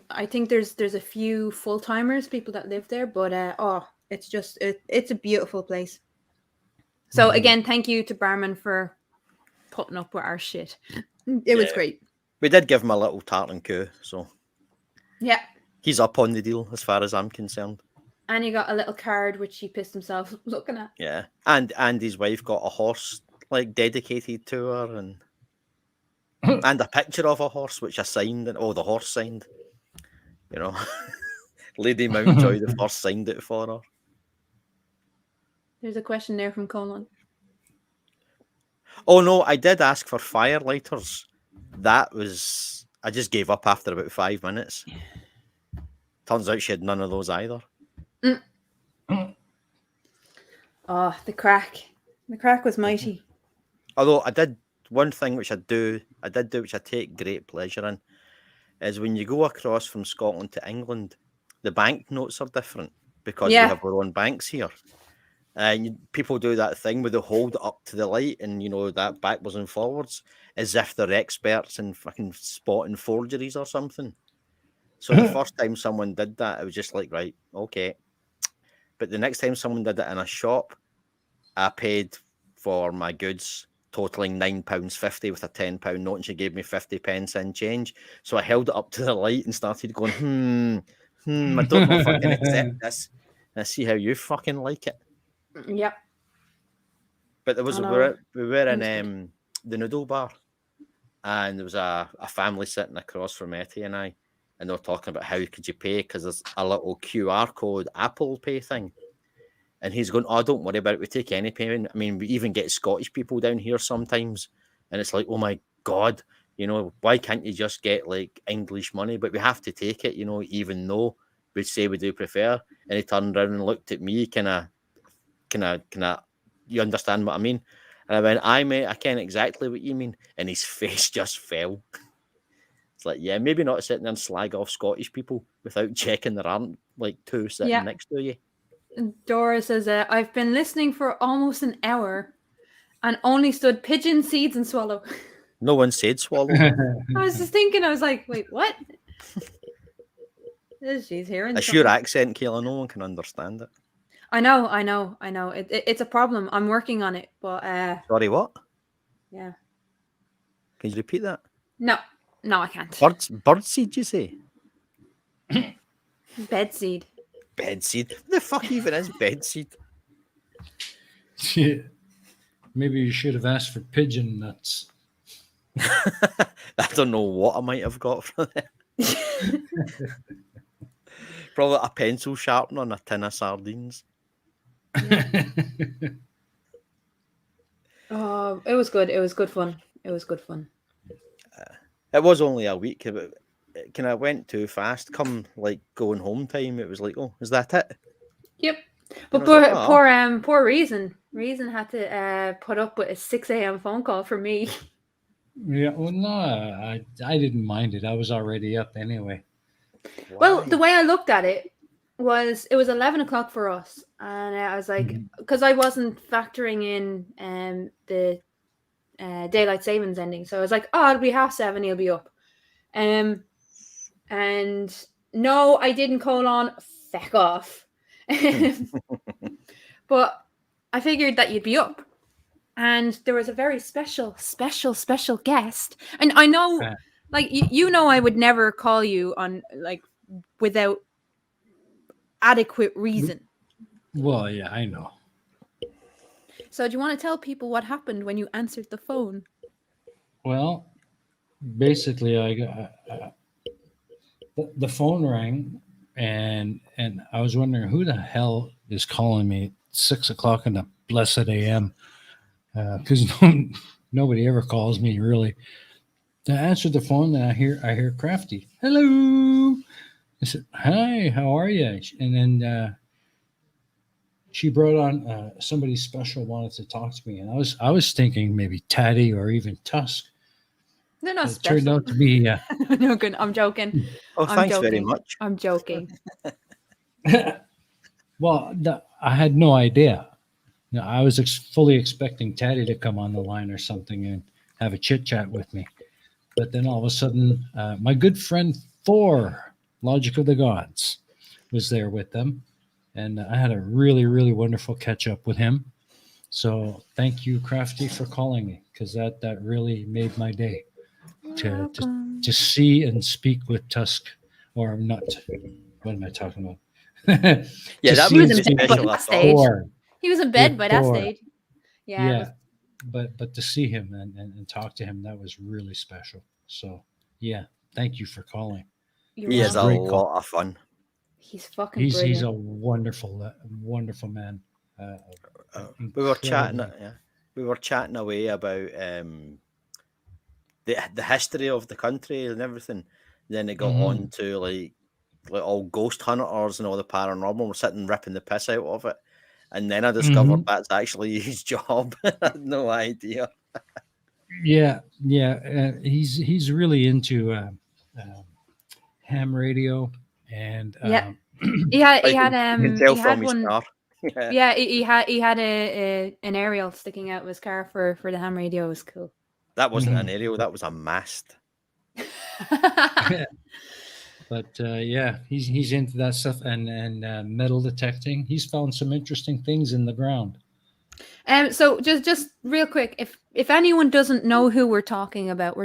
I think there's a few full timers, people that live there, but it's just it's a beautiful place. So again, thank you to Barman for putting up with our shit. It was great. We did give him a little tartan coup, so Yeah. he's up on the deal as far as I'm concerned. And he got a little card which he pissed himself looking at. Yeah, and his wife got a horse like dedicated to her, and a picture of a horse which I signed, and the horse signed. You know, Lady Mountjoy the first signed it for her. There's a question there from Colin. Oh no, I did ask for fire lighters. I just gave up after about 5 minutes. Turns out she had none of those either. Oh, the crack. The crack was mighty. Although I did one thing which I did which I take great pleasure in, is when you go across from Scotland to England, the banknotes are different because we have our own banks here. And people do that thing where they hold it up to the light and, that backwards and forwards as if they're experts in fucking spotting forgeries or something. So the first time someone did that, I was just like, right, okay. But the next time someone did it in a shop, I paid for my goods totaling £9.50 with a £10 note, and she gave me 50 pence in change. So I held it up to the light and started going, I don't know if I can accept this. And I see how you fucking like it. Yep. But there was we were in the noodle bar, and there was a family sitting across from Etty and I, and they were talking about how could you pay, because there's a little QR code Apple Pay thing. And he's going, "Oh, don't worry about it. We take any payment. I mean, we even get Scottish people down here sometimes." And it's like, oh my God, why can't you just get like English money? But we have to take it, even though would say we do prefer. And he turned around and looked at me, kind of, you understand what I mean? And I went, aye, mate, I ken exactly what you mean. And his face just fell. It's like, yeah, maybe not sitting there and slag off Scottish people without checking there aren't like two sitting Yeah. next to you. Dora says, I've been listening for almost an hour and only stood pigeon, seeds, and swallow. No one said swallow. I was just thinking, I was like, wait, what? She's hearing It's something. your accent, Kayla. No one can understand it. I know. It's a problem. I'm working on it, but Sorry, what? yeah. Can you repeat that? No, I can't. Birdseed, you say? Bedseed. Bedseed? What the fuck even is bedseed? Shit. Maybe you should have asked for pigeon nuts. I don't know what I might have got from it. Probably a pencil sharpener and a tin of sardines. Oh, it was good. It was good fun. It was only a week, but it kind of went too fast. Come like going home time, it was like, oh, is that it? Yep. But And I was like, poor Reason. Reason had to put up with a 6 a.m. phone call from me. Yeah, well, no, I didn't mind it. I was already up anyway. Well, why? the way I looked at it was 11 o'clock for us, and I was like, because I wasn't factoring in the daylight savings ending, so I was like, oh, it'll be 7:30, he'll be up. And no, I didn't call on. Feck off. But I figured that you'd be up, and there was a very special guest, and I know, like you know, I would never call you on like without adequate reason. Well, yeah, I know. So do you want to tell people what happened when you answered the phone? Well, basically, I got the phone rang, and I was wondering who the hell is calling me at 6 o'clock in the blessed AM, because nobody ever calls me really. I answered the phone, and I hear Crafty. Hello. I said, hi, how are you? And then she brought on somebody special wanted to talk to me, and I was thinking maybe Taddy or even Tusk. They're not It special. turned out to be No, good. I'm joking. Oh, I'm thanks joking. very much. I'm joking. well, I had no idea. You know, I was fully expecting Taddy to come on the line or something and have a chit chat with me, but then all of a sudden, my good friend Thor, Logic of the Gods, was there with them, and I had a really, really wonderful catch up with him. So thank you, Crafty, for calling me, because that really made my day to see and speak with Tusk, or not. What am I talking about? Yeah, that He was was in bed by special. I that thought. stage. Thor. He was in bed by that Thor. stage. Yeah. Yeah, but to see him and talk to him, that was really special. So yeah, thank you for calling. He is a Great lot call. of fun. He's fucking He's brilliant. a wonderful man. We were chatting. Incredible. Yeah, we were chatting away about the history of the country and everything. Then it got on to like all ghost hunters and all the paranormal. We're sitting ripping the piss out of it, and then I discovered that's actually his job. I had no idea. Yeah. He's really into ham radio, and Yeah. He had You can tell from his one. car. Yeah, he had an aerial sticking out of his car for the ham radio. It was cool. That wasn't an aerial. That was a mast. But yeah, he's into that stuff and metal detecting. He's found some interesting things in the ground. So just real quick, if anyone doesn't know who we're talking about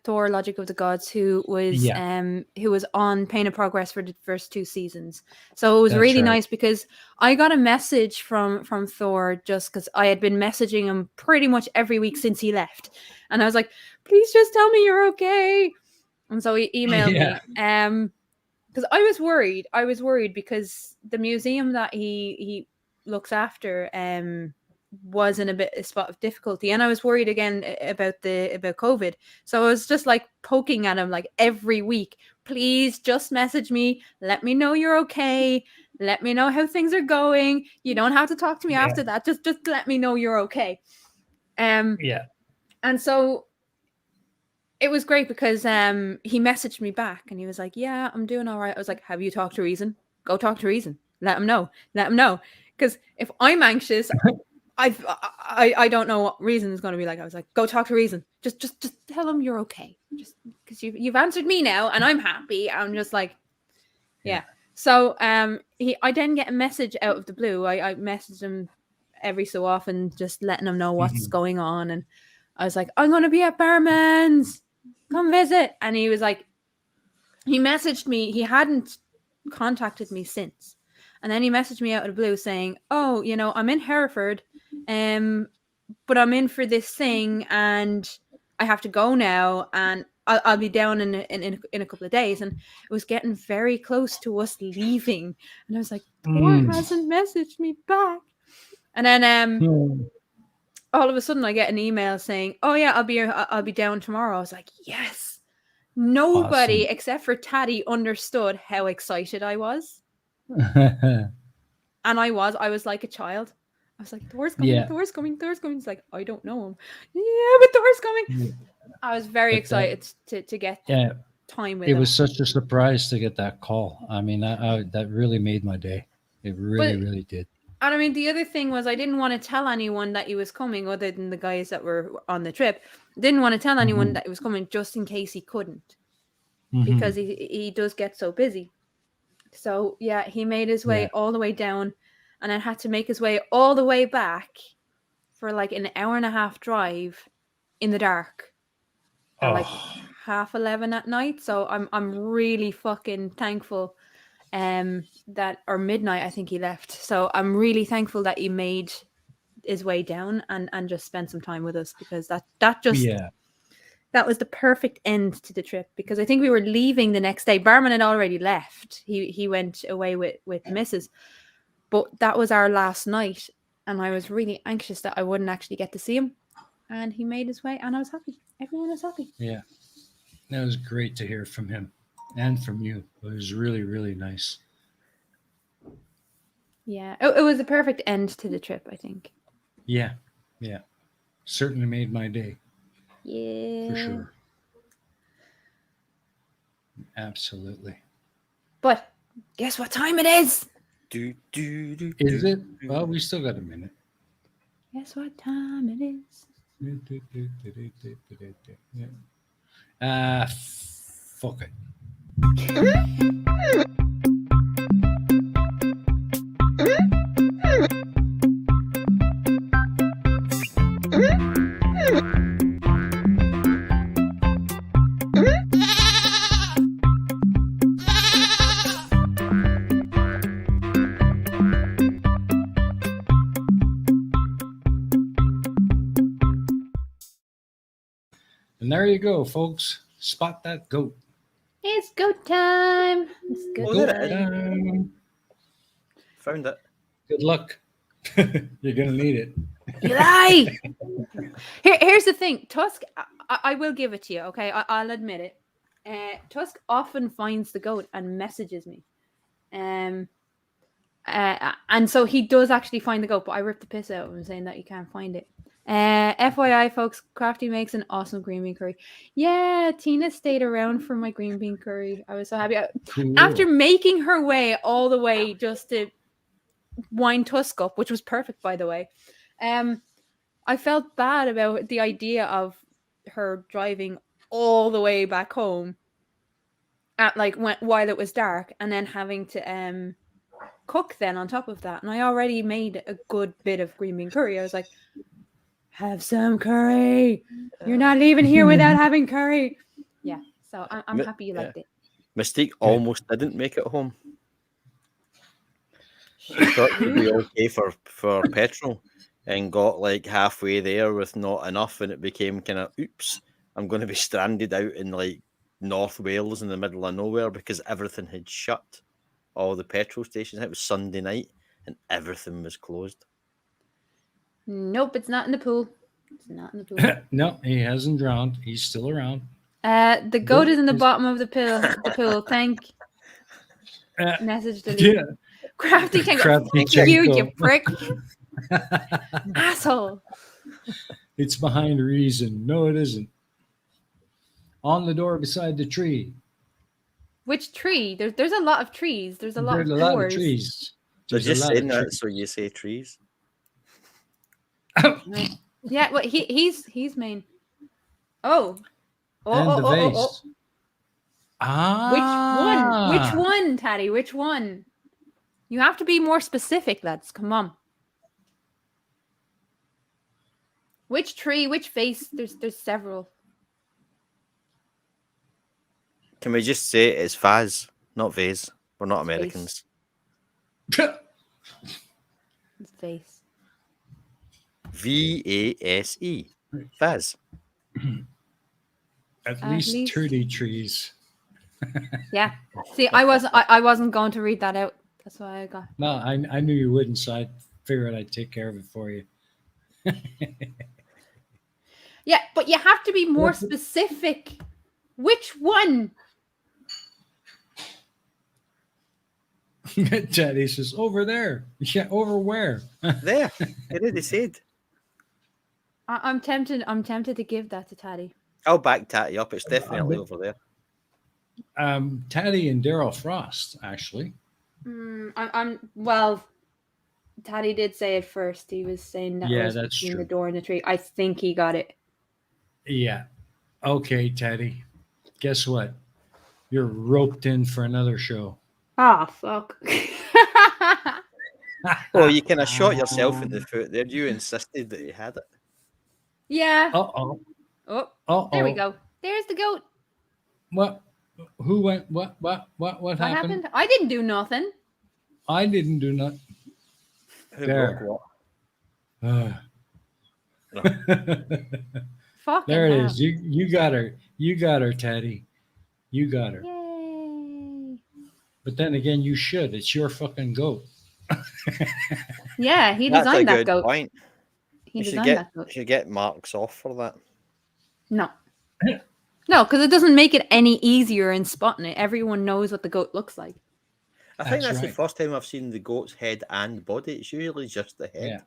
Thor, Logic of the Gods, who was on Pain of Progress for the first 2 seasons. So it was really nice because I got a message from Thor just because I had been messaging him pretty much every week since he left, and I was like, please just tell me you're okay. And so he emailed me, because I was worried because the museum that he looks after was in a spot of difficulty, and I was worried again about COVID. So I was just like poking at him like every week, please just message me. Let me know you're okay. Let me know how things are going. You don't have to talk to me after that. Just let me know you're okay. Yeah. And so it was great because he messaged me back and he was like, yeah, I'm doing all right. I was like, have you talked to Reason? Go talk to Reason. Let him know. Let him know. Because if I'm anxious, I don't know what Reason is going to be like. I was like, go talk to Reason. Just tell him you're okay. Just because you've answered me now and I'm happy. I'm just like, yeah. So I then get a message out of the blue. I messaged him every so often, just letting him know what's going on. And I was like, I'm going to be at Barman's. Come visit. And he was like, he messaged me. He hadn't contacted me since. And then he messaged me out of the blue saying, oh, I'm in Hereford, but I'm in for this thing and I have to go now and I'll be down in a couple of days. And it was getting very close to us leaving. And I was like, Thor hasn't messaged me back. And then all of a sudden I get an email saying, oh yeah, I'll be down tomorrow. I was like, yes. Nobody except for Taddy understood how excited I was. And I was like a child. I was like, Thor's coming, Thor's coming, Thor's coming. It's like, I don't know him. Yeah, but Thor's coming. Yeah. I was very excited to get time with him. It was such a surprise to get that call. I mean, that really made my day. It really did. And I mean, the other thing was I didn't want to tell anyone that he was coming other than the guys that were on the trip. Didn't want to tell anyone that he was coming just in case he couldn't. Because he does get so busy. So, yeah, he made his way all the way down and then had to make his way all the way back for like an hour and a half drive in the dark at like 11:30 at night. So I'm really fucking thankful that, or midnight, I think he left. So I'm really thankful that he made his way down and just spent some time with us, because that was the perfect end to the trip, because I think we were leaving the next day. Barman had already left. He went away with Mrs. But that was our last night, and I was really anxious that I wouldn't actually get to see him. And he made his way, and I was happy. Everyone was happy. Yeah. That was great to hear from him and from you. It was really, really nice. Yeah. It was a perfect end to the trip, I think. Yeah. Yeah. Certainly made my day. Yeah. For sure. Absolutely. But guess what time it is? Is it? Well, we still got a minute. Guess what time it is? Fuck it. And there you go, folks. Spot that goat. It's goat time. It's goat time. Found it. Good luck. You're gonna need it. You lie. Here's the thing, Tusk. I will give it to you. Okay, I'll admit it. Tusk often finds the goat and messages me, and so he does actually find the goat. But I ripped the piss out of him saying that you can't find it. FYI, folks, Crafty makes an awesome green bean curry. Yeah, Tina stayed around for my green bean curry. I was so happy. Cool. After making her way all the way just to wind Tusk up, which was perfect, by the way. I felt bad about the idea of her driving all the way back home at while it was dark, and then having to cook then on top of that. And I already made a good bit of green bean curry. I was like, have some curry. You're not leaving here without having curry. Yeah, so I'm happy you liked it. Mystique almost didn't make it home. She thought she'd be okay for petrol, and got like halfway there with not enough, and it became kind of, oops, I'm going to be stranded out in like North Wales in the middle of nowhere because everything had shut. All the petrol stations. It was Sunday night and everything was closed. Nope, it's not in the pool. It's not in the pool. No, he hasn't drowned. He's still around. The goat is in the bottom of the pool. Thank. Uh, Message deleted. yeah. Crafty can go. Crafty Fuck you, you Jenko. prick. Asshole. It's behind reason. No, it isn't. On the door beside the tree. Which tree? There's a lot of trees. There's a lot There's of a lot doors. of trees. They're There's a just lot saying of that, trees. so you say trees. Yeah, well, he's main. Oh. And the vase. Oh. Ah. Which one, Taddy? Which one? You have to be more specific, lads. Come on. Which tree? Which vase? There's several. Can we just say it's Vaz, not vase? We're not Americans. It's vase. VASE. Vaz. At At least least. 30 trees. Yeah. See, I wasn't going to read that out. That's why I got. No, I knew you wouldn't, so I figured I'd take care of it for you. Yeah, but you have to be more What- specific. Which one? Teddy says, over there. Yeah, over where? There. It already said. I'm tempted to give that to Taddy. I'll back Tatty up. It's definitely over there. Teddy and Daryl Frost, actually. Well, Taddy did say it first. He was saying that Yeah, was that's between true. the door and the tree. I think he got it. Yeah. Okay, Teddy. Guess what? You're roped in for another show. Ah, fuck. Oh, you kind of shot yourself in the foot there. You insisted that you had it. Yeah. Uh-oh. Oh, Uh-oh. there we go. There's the goat. What? Who went? What What happened? happened? I didn't do nothing. I didn't do nothing. Who There. broke Uh. Fuck. There it is. You got her. You got her, Teddy. You got her. Yay. But then again, you should. It's your fucking goat. Yeah, he That's a designed that good goat. point. He You should designed get, that goat. should get marks off for that. No. No, because it doesn't make it any easier in spotting it. Everyone knows what the goat looks like. I think That's that's the right. first time I've seen the goat's head and body. It's usually just the head. Yeah.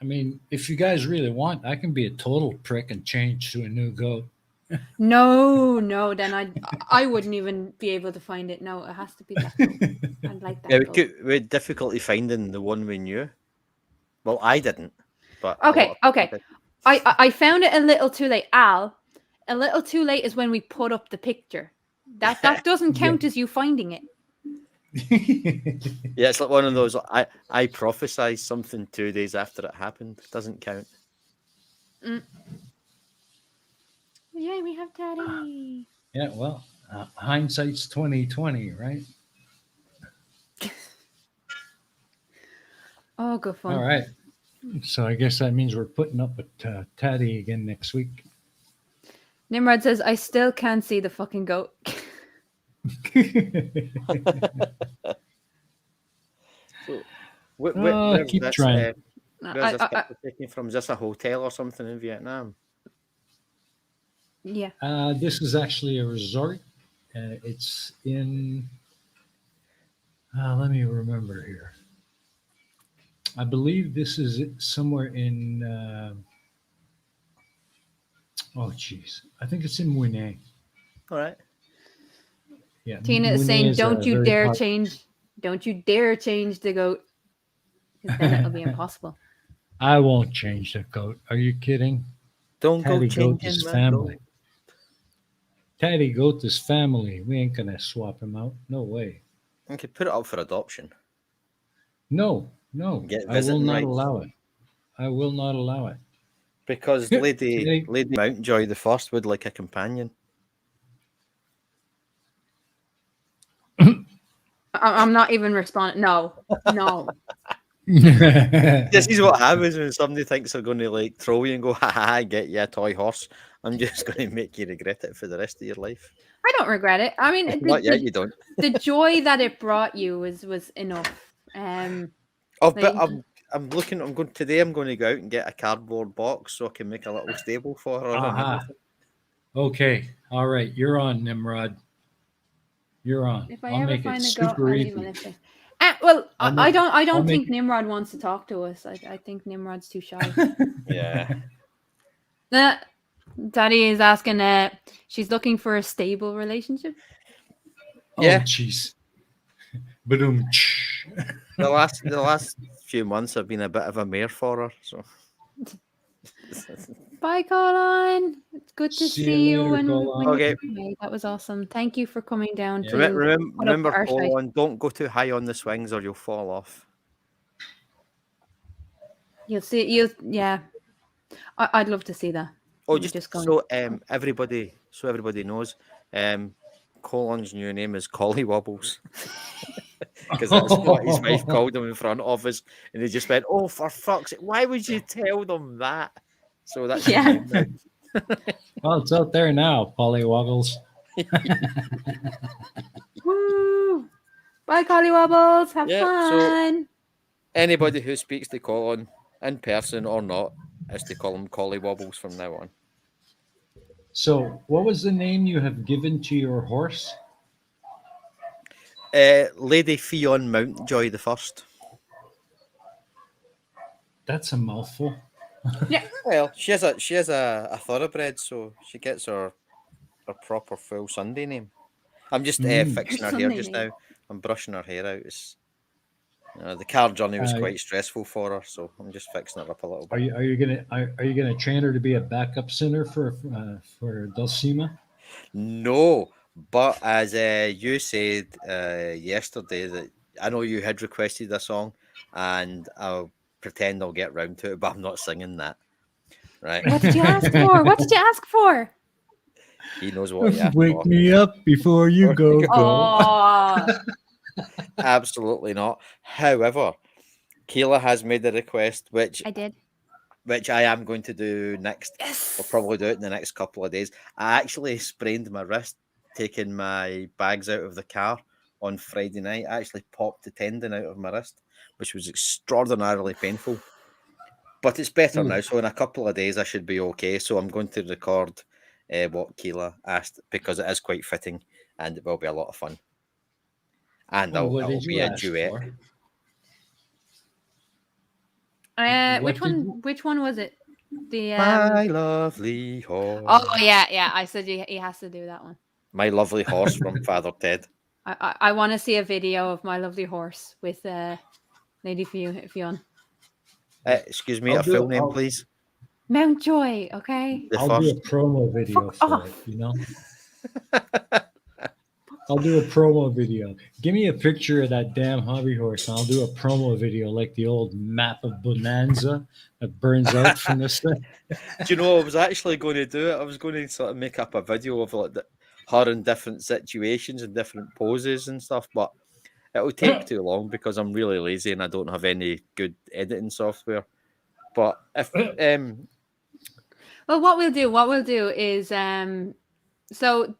I mean, if you guys really want, I can be a total prick and change to a new goat. No, then I wouldn't even be able to find it. No, it has to be that goat. I'd like that Yeah, goat. we had difficulty finding the one we knew. Well, I didn't. But a lot Okay, of people okay. did. I found it a little too late. Al, a little too late is when we put up the picture. That doesn't count as you finding it. Yeah, it's like one of those. I prophesized something 2 days after it happened. Doesn't count. Yay, we have Teddy. Yeah, well, hindsight's 2020, right? Oh, good fun. All right. So I guess that means we're putting up with Taddy again next week. Nimrod says, I still can't see the fucking goat. So, Keep trying. Where's this picture taken from? Is this a hotel or something in Vietnam? Yeah. This is actually a resort. It's in. Let me remember here. I believe this is somewhere in. Oh, geez. I think it's in Winnie. All right. Yeah. Tina is Winnie saying, is don't you very dare hot- change. Don't you dare change the goat. Because then it'll be impossible. I won't change the goat. Are you kidding? Don't go Taddy goat changing is my family. goat. Taddy goat is family. We ain't gonna swap him out. No way. I could put it up for adoption. No. Get I will visiting not rights. allow it. I will not allow it. Because Yeah, Lady today- Mountjoy the First would like a companion. I'm not even responding. No. This is what happens when somebody thinks they're going to like throw you and go, ha ha, get you a toy horse. I'm just going to make you regret it for the rest of your life. I don't regret it. I mean, Not yet, you don't. the joy that it brought you was enough. Oh, but Like- I'm going to go out and get a cardboard box so I can make a little stable for her. and Aha. everything. Okay. All right. You're on, Nimrod. You're on. If I I'll ever make it find a goat, super I'll easy. eat Melissa. Well, I'll I make don't. I I'll don't make think Nimrod wants to talk to us. I think Nimrod's too shy. Yeah. Daddy is asking. She's looking for a stable relationship. Oh, Yeah. jeez. Boom. The last few months have been a bit of a mare for her. So Bye, Colin. It's good to See see you you. later, When Colin. okay. that was awesome. Thank you for coming down Yeah. to put up Remember, our shite. Colin, don't go too high on the swings or you'll fall off. You'll see. Yeah. I'd love to see that. Oh, We're just going. so everybody knows, Colin's new name is Collie Wobbles because that's what his wife called him in front of us, and they just went, "Oh, for fuck's sake, why would you tell them that?" So that's his Yeah. name now. Well, it's out there now, Pollywoggles. Woo! Bye, Collywobbles. Have Yeah, so- fun. Anybody who speaks to Colin in person or not is to call him Collie Wobbles from now on. So, what was the name you have given to your horse? Lady Fionn Mountjoy the First. That's a mouthful. Yeah. Well, she has a thoroughbred, so she gets her proper full Sunday name. I'm just fixing her hair Sunday just name. now. I'm brushing her hair out. The car journey was Uh, quite stressful for her, so I'm just fixing her up a little Are bit. you gonna train her to be a backup singer for Dulcima? No, but as you said yesterday, that I know you had requested a song, and I'll pretend I'll get round to it, but I'm not singing that. Right? What did you ask for? What did you ask for? He knows what he asked Wake for. me up before you go. Oh, Absolutely not. However, Kayla has made a request, which I did. I am going to do next. Yes. I'll probably do it in the next couple of days. I actually sprained my wrist taking my bags out of the car on Friday night. I actually popped the tendon out of my wrist, which was extraordinarily painful. But it's better now, so in a couple of days I should be okay. So I'm going to record what Kayla asked because it is quite fitting and it will be a lot of fun. And What it'll did be you a ask duet. for? Which What did one? you- Which one was it? The My lovely horse. Oh yeah. I said he has to do that one. My lovely horse from Father Ted. I want to see a video of my lovely horse with Lady Fionn. Excuse me, I'll a do full it. name, I'll- please. Mountjoy, okay? The I'll first. do a promo video Fuck for off. it. You know, I'll do a promo video. Give me a picture of that damn hobby horse, and I'll do a promo video like the old map of Bonanza that burns out from the sun. Do you know, I was actually going to do it. I was going to sort of make up a video of like her in different situations and different poses and stuff, but it'll take too long because I'm really lazy and I don't have any good editing software. But if Well, what we'll do is so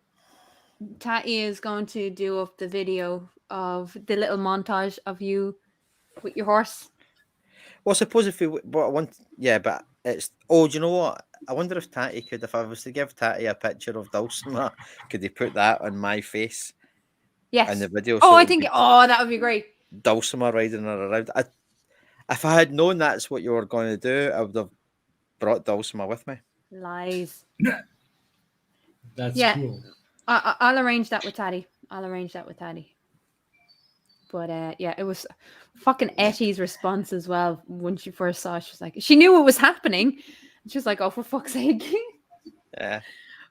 Tatty is going to do up the video of the little montage of you with your horse. well, suppose if we, but I want, yeah, but it's. Oh, do you know what? I wonder if Tatty could, if I was to give Tatty a picture of Dulcimer, could he put that on my face Yes. in the video? Oh, so I it'd think be that would be great. Dulcimer riding her around. If I had known that's what you were going to do, I would have brought Dulcimer with me. Lies. That's Yeah. cool. I'll arrange that with Tatty. But yeah, it was fucking Ettie's response as well when she first saw it. She was like, she knew what was happening. She was like, oh, for fuck's sake. Yeah.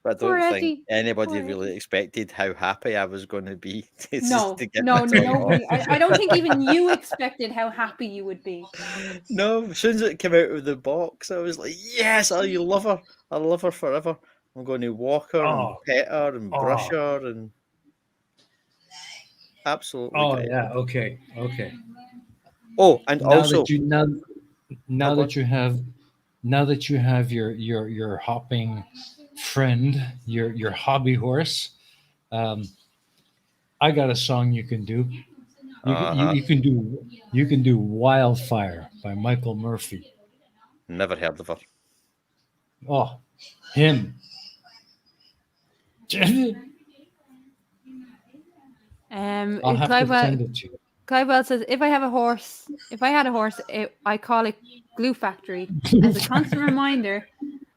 But I Poor don't Eddie. think anybody Poor really Eddie. expected how happy I was going to be to No, get no, my toy nobody. off. I don't think even you expected how happy you would be. No, as soon as it came out of the box, I was like, yes, I love her. I love her forever. I'm going to walk her and Oh. pet her and brush Oh. her and absolutely Oh great. yeah. Okay. Oh, and Now also, that you now go that you have your hopping friend, your hobby horse, I got a song you can do. You can do Wildfire by Michael Murphy. never heard of her. Oh, him. I'll have to send it to you. Clivewell says, if I had a horse, I call it Glue Factory as a constant reminder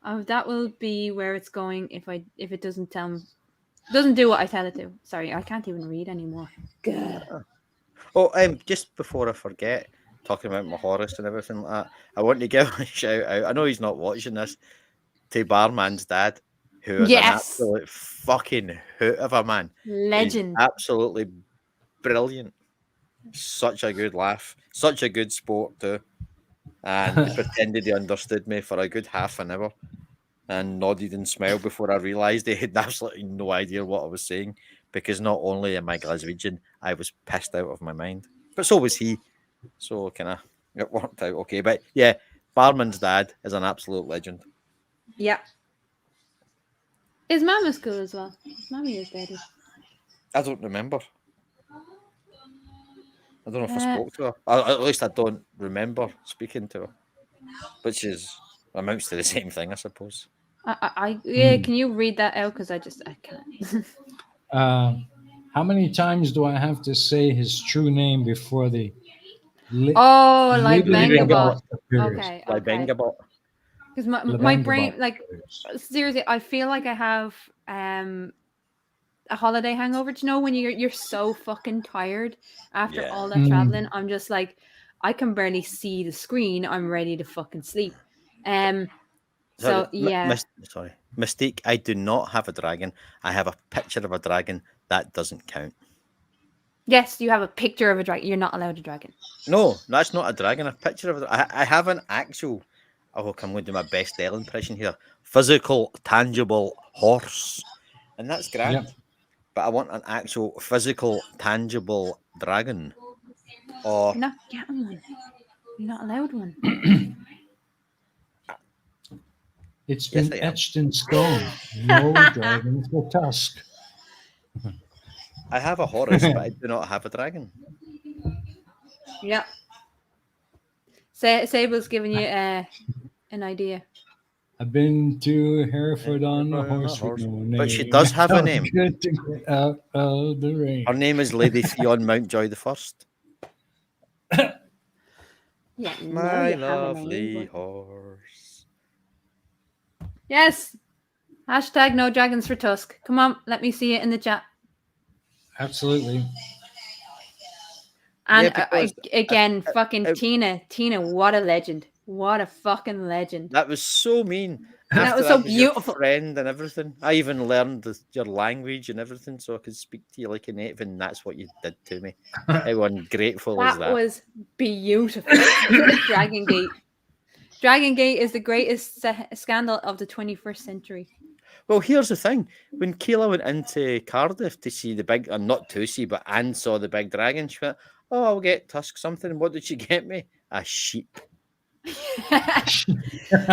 of that will be where it's going if it doesn't do what I tell it to. Sorry, I can't even read anymore. God. Oh, just before I forget, talking about my Horace and everything like that, I want to give a shout out. I know he's not watching this, to Barman's dad, who is an Yes. absolute fucking hoot of a man. Legend. He's absolutely brilliant. Such a good laugh. Such a good sport too. And he pretended he understood me for a good half an hour and nodded and smiled before I realised he had absolutely no idea what I was saying, because not only am I Glaswegian, I was pissed out of my mind. But so was he. So it worked out okay. But yeah, Barman's dad is an absolute legend. Yeah. His mum is cool as well. His mummy is dead. I don't remember. I don't know if I spoke to her. At least I don't remember speaking to her. Which amounts to the same thing, I suppose. Can you read that out? Because I can't. How many times do I have to say his true name before the like Living Bangabot. appears? Okay. Like Bangabot. Because my brain, like, seriously, I feel like I have a holiday hangover. Do you know when you're so fucking tired after all that traveling? I'm just like, I can barely see the screen. I'm ready to fucking sleep. So yeah. Sorry, mistake. I do not have a dragon. I have a picture of a dragon. That doesn't count. Yes, you have a picture of a dragon. You're not allowed a dragon. No, that's not a dragon. A picture of I have an actual. Oh, I'm going to do my best Dell impression here. Physical, tangible horse, and that's grand. Yep. But I want an actual physical, tangible dragon. Or You're not getting one. You're not allowed one. It's been Yes, I am. etched in stone. No dragon for Tusk. I have a Horus, but I do not have a dragon. Yeah. Sable's giving you an idea. I've been to Hereford on a horse with no name. But she does have a How name. good to get out of the rain. Her name is Lady Theon Mountjoy the First. Yeah, My you have a lovely name, but- horse. Yes. Hashtag no dragons for Tusk. Come on, let me see it in the chat. Absolutely. And Yeah, because again, fucking Tina, what a legend. What a fucking legend. That was so mean. That was After so I your beautiful. friend and everything. I even learned your language and everything so I could speak to you like a native, and that's what you did to me. How ungrateful is That that? was beautiful. Dragon Gate. Dragon Gate is the greatest scandal of the 21st century. Well, here's the thing. When Kayla went into Cardiff to see the big, not to see, but and saw the big dragon, she went, "Oh, I'll get Tusk something." What did she get me? A sheep.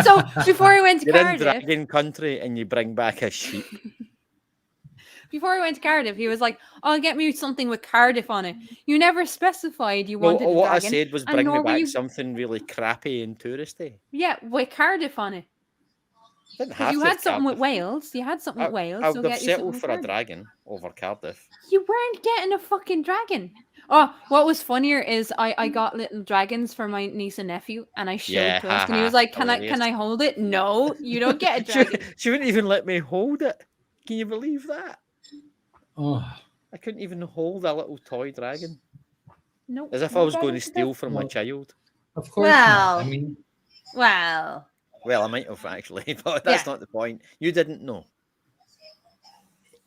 So before I went to You're in Cardiff, dragon country and you bring back a sheep. before I went to Cardiff, he was like, "Oh, get me something with Cardiff on it." You never specified you wanted a What dragon. I said was and bring me nor were back you- something really crappy and touristy. Yeah, with Cardiff on it. Didn't Because have you to had have something with Cardiff. Wales. You had something with Wales. I So would have get you something settled with for a Cardiff. dragon over Cardiff. You weren't getting a fucking dragon. Oh, what was funnier is I got little dragons for my niece and nephew, and I showed Yeah, Tusk, and he was haha, like, "Can hilarious. I hold it?" No, you don't get a She, dragon. she wouldn't even let me hold it. Can you believe that? Oh, I couldn't even hold a little toy dragon. No. As if I no was going to dragons for steal Tusk. from my Well- child. of course not. Well. I mean, Well, Well, I might have actually, but that's Yeah. not the point. You didn't know.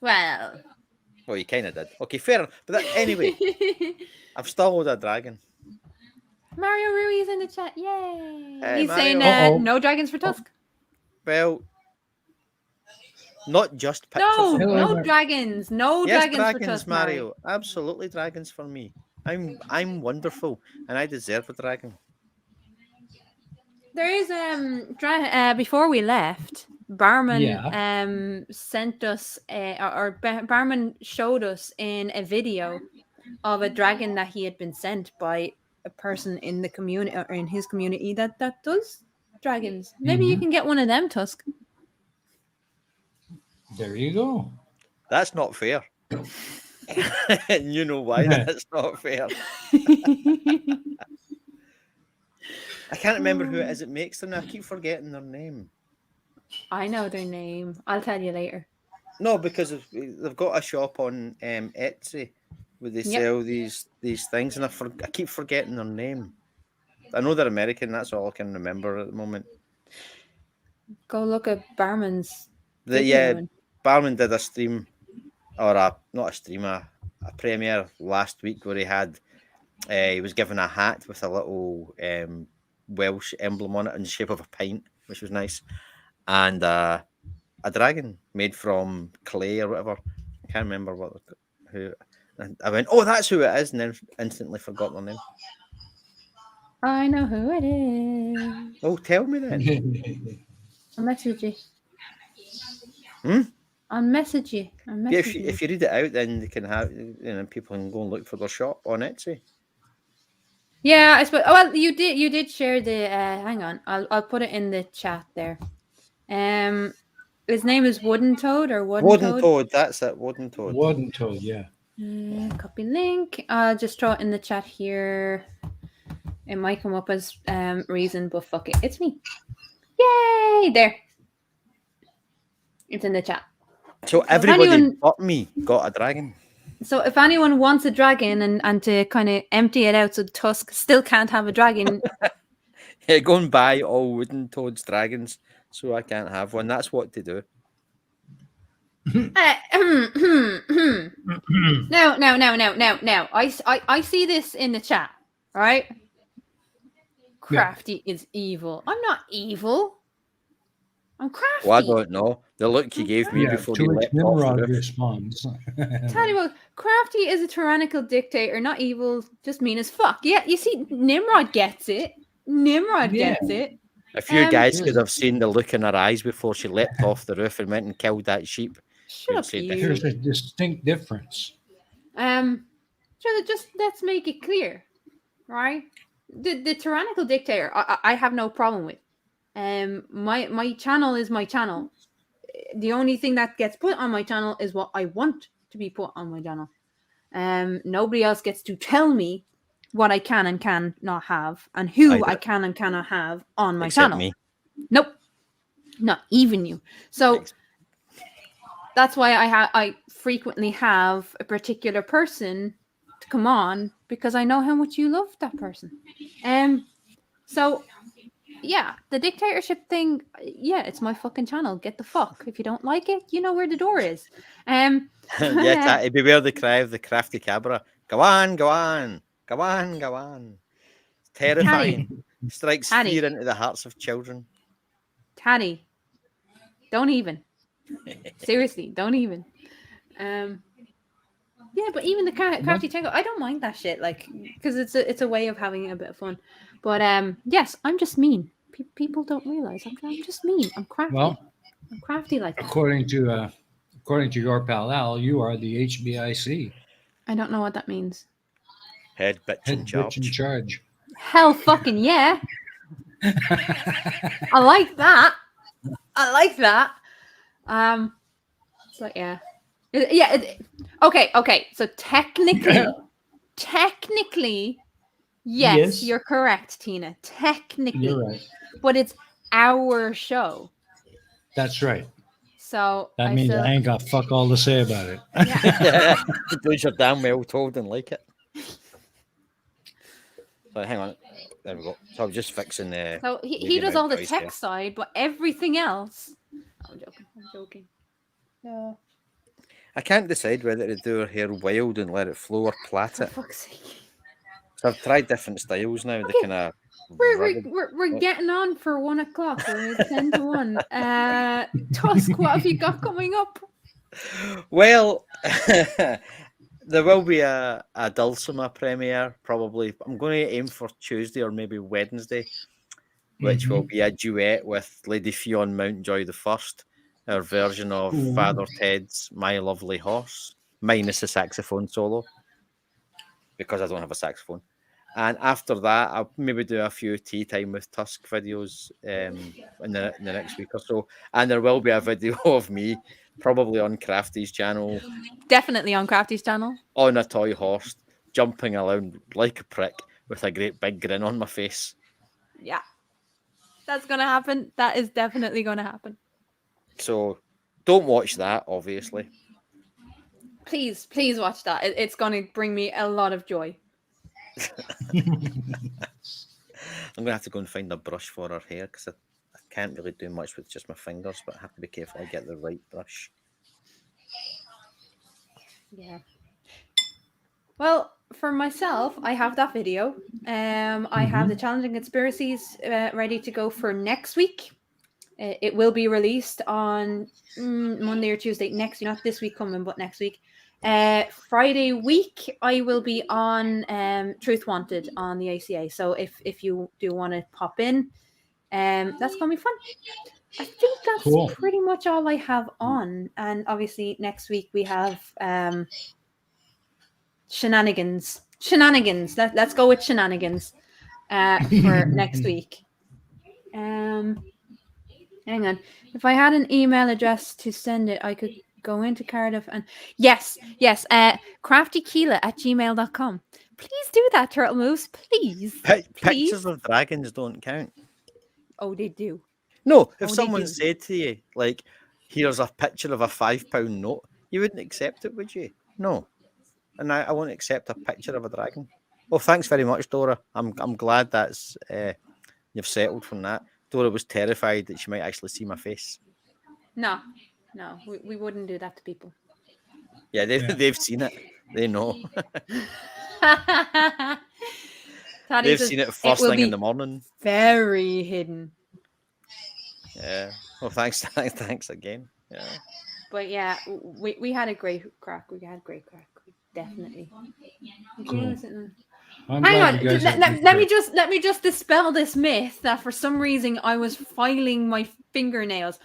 well. Well, you kind of did. Okay, fair enough. But anyway, I've stalled a dragon. Mario Rui is in the chat. Yay! Hey, He's saying Mario. no dragons for Tusk. Well, not just pictures. No, of Hello, no Mario. dragons. No yes, dragons for Tusk, Mario. Mario. Absolutely dragons for me. I'm wonderful, and I deserve a dragon. There is before we left, Barman sent us Barman showed us in a video of a dragon that he had been sent by a person in the community or in his community that does dragons. Maybe you can get one of them, Tusk. there you go. That's not fair. And you know why that's not fair. I can't remember who it is that makes them. I keep forgetting their name. I know their name. I'll tell you later. No, because they've got a shop on Etsy where they sell these things, and I keep forgetting their name. I know they're American. That's all I can remember at the moment. Go look at Barman's video. Yeah, Barman did a stream, or not a stream, a premiere last week where he was given a hat with a little Welsh emblem on it in the shape of a pint, which was nice, and a dragon made from clay or whatever. I can't remember who. And I went, oh, that's who it is, and then instantly forgot their name. I know who it is. Oh, tell me then. I'll message you. Hmm? I'll message you. Yeah, if you read it out, then they can have, people can go and look for their shop on Etsy. Yeah, I suppose. Oh, well, you did share the. Hang on, I'll put it in the chat there. His name is Wooden Toad or Wooden Toad. That's it, Wooden Toad. Wooden Toad, yeah. Copy link. I'll just throw it in the chat here. It might come up as reason, but fuck it, it's me. Yay! There. It's in the chat. So everybody but me got a dragon. So if anyone wants a dragon and to kind of empty it out so Tusk still can't have a dragon. Yeah, go and buy all Wooden Toad's dragons so I can't have one. That's what to do. No. I see this in the chat, right? Crafty is evil. I'm not evil. I'm crafty. Well, I don't know. The look he gave me before he leapt off the roof. Responds. Tell you what, Crafty is a tyrannical dictator, not evil, just mean as fuck. Yeah, you see, Nimrod gets it. Gets it. If you guys could have seen the look in her eyes before she leapt off the roof and went and killed that sheep. Shut up, you. There's a distinct difference. Just let's make it clear, right? The tyrannical dictator, I have no problem with. My channel is my channel. The only thing that gets put on my channel is what I want to be put on my channel. Nobody else gets to tell me what I can and cannot have and who I can and cannot have on my channel. Me. Nope, not even you. So Thanks. That's why I frequently have a particular person to come on because I know how much you love that person. So yeah, the dictatorship thing, yeah, it's my fucking channel. Get the fuck. If you don't like it, you know where the door is. Yeah, beware the cry of the crafty cabra. Go on, go on. Go on, go on. Terrifying. Strikes fear into the hearts of children. Taddy, don't even. Seriously, don't even. Yeah, but even the crafty tango, I don't mind that shit, like, because it's a way of having a bit of fun. But yes, I'm just mean. People don't realize I'm just mean. I'm crafty. Well, I'm crafty like that. According to your pal Al, you are the HBIC. I don't know what that means. Head bitch in charge. Hell fucking yeah. I like that. But yeah. Okay. So technically, yes, you're correct, Tina. Technically, you're right. But it's our show. That's right. So that means I ain't got fuck all to say about it. Yeah. Those are damn well told and like it. So hang on. There we go. So I'm just fixing the. So he does all the tech side, but everything else. I'm joking. No. I can't decide whether to do her hair wild and let it flow or plait it. For fuck's sake. So I've tried different styles now. Okay. They kind of. We're getting on for 1 o'clock. We're 10 to 1. Tusk, what have you got coming up? Well, there will be a Dulcimer premiere probably. I'm going to aim for Tuesday or maybe Wednesday, which will be a duet with Lady Fionn Mountjoy the First, our version of Father Ted's My Lovely Horse, minus a saxophone solo, because I don't have a saxophone. And after that, I'll maybe do a few Tea Time with Tusk videos in the next week or so. And there will be a video of me Probably on Crafty's channel, Definitely on Crafty's channel. on a toy horse, jumping around like a prick with a great big grin on my face. Yeah. That's gonna happen. That is definitely gonna happen. So don't watch that, obviously. Please, please watch that. It's gonna bring me a lot of joy. I'm gonna have to go and find a brush for her hair because I can't really do much with just my fingers, but I have to be careful I get the right brush. Yeah. Well, for myself, I have that video. I have the challenging conspiracies ready to go for next week. It will be released on Monday or Tuesday next week, not this week coming, but next week. Friday week, I will be on Truth Wanted on the ACA. So if you do want to pop in, that's gonna be fun. I think that's Cool. pretty much all I have on. And obviously next week we have shenanigans. Let's go with shenanigans for next week. Hang on. If I had an email address to send it, I could go into Cardiff and yes, craftykeela@gmail.com. Please do that, Turtle Moose. Please. Pictures of dragons don't count. Oh, they do. No, if Oh, they someone do. said to you, like, here's a picture of a £5 note, you wouldn't accept it, would you? No. And I won't accept a picture of a dragon. Well, thanks very much, Dora. I'm glad that's you've settled from that. Dora was terrified that she might actually see my face. No, we wouldn't do that to people. Yeah, they've seen it. They know. They've seen it first thing in the morning. Very hidden. Yeah. Well, thanks again. Yeah. But yeah, we had a great crack. Definitely. Cool. I'm Hang glad on. you guys had a good Let me trip. just dispel this myth that for some reason I was filing my fingernails.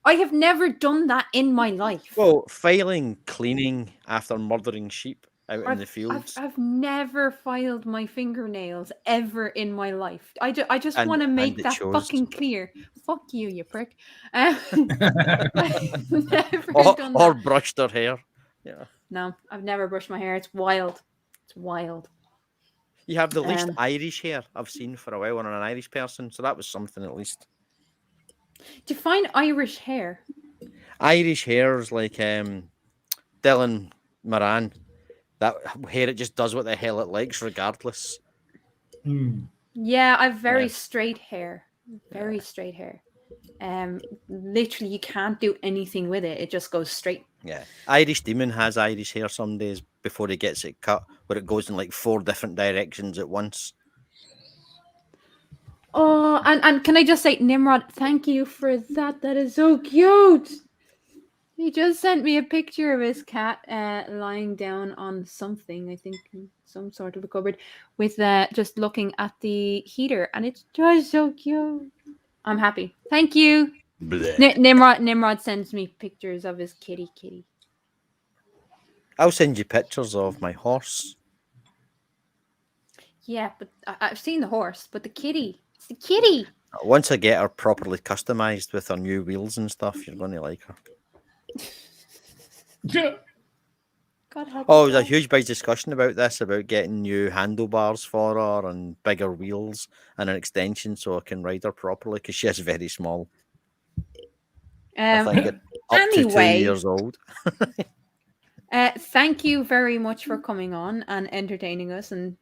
I have never done that in my life. Well, filing, cleaning after murdering sheep out in the fields. I've never filed my fingernails ever in my life. I just And- want to make and it that shows. fucking clear. Fuck you, you prick. I've never done or that. brushed their hair. Yeah. No, I've never brushed my hair. It's wild. It's wild. You have the least Um, Irish hair I've seen for a while on an Irish person, so that was something at least. Define Irish hair. Irish hair's like Dylan Moran. That hair, it just does what the hell it likes, regardless. Yeah, I've very Yeah. straight hair. Very straight hair. Literally, you can't do anything with it. It just goes straight. Yeah. Irish Demon has Irish hair some days before he gets it cut, where it goes in like 4 different directions at once. Oh, and can I just say, Nimrod, thank you for that. That is so cute. He just sent me a picture of his cat lying down on something, I think some sort of a cupboard, with just looking at the heater, and it's just so cute. I'm happy. Thank you. Nimrod sends me pictures of his kitty. I'll send you pictures of my horse. Yeah, but I've seen the horse, but the kitty. It's the kitty. Once I get her properly customized with her new wheels and stuff, you're going to like her. God help Oh, us there's a all. huge big discussion about this, about getting new handlebars for her and bigger wheels and an extension so I can ride her properly because she is very small. I think it's up to 2 Anyway. years old. Thank you very much for coming on and entertaining us and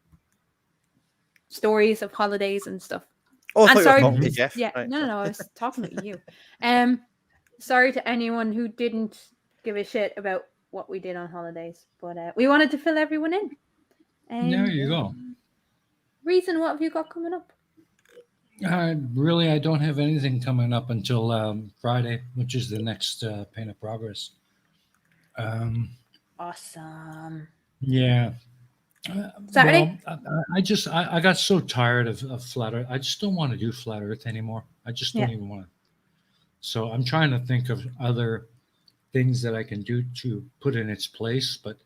stories of holidays and stuff. Oh, I And thought sorry, you were talking to Jeff. yeah, Right. no, I was talking about you. Sorry to anyone who didn't give a shit about what we did on holidays, but we wanted to fill everyone in. There you go. Reason, what have you got coming up? I don't have anything coming up until Friday, which is the next Paint of Progress. Awesome. Yeah. Saturday? Well, I got so tired of Flat Earth. I just don't want to do Flat Earth anymore. I just don't even want to. So I'm trying to think of other things that I can do to put in its place. But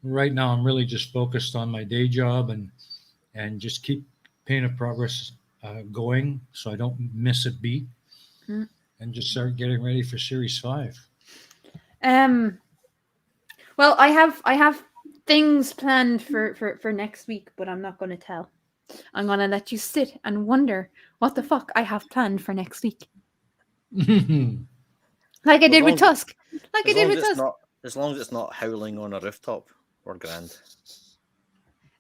right now I'm really just focused on my day job and just keep Paint of Progress going so I don't miss a beat and just start getting ready for Series 5. Well, I have things planned for next week, but I'm not going to tell. I'm going to let you sit and wonder what the fuck I have planned for next week. Like I As did long with as- Tusk. Like I As did long as with it's Tusk. not, as long as it's not howling on a rooftop, we're grand.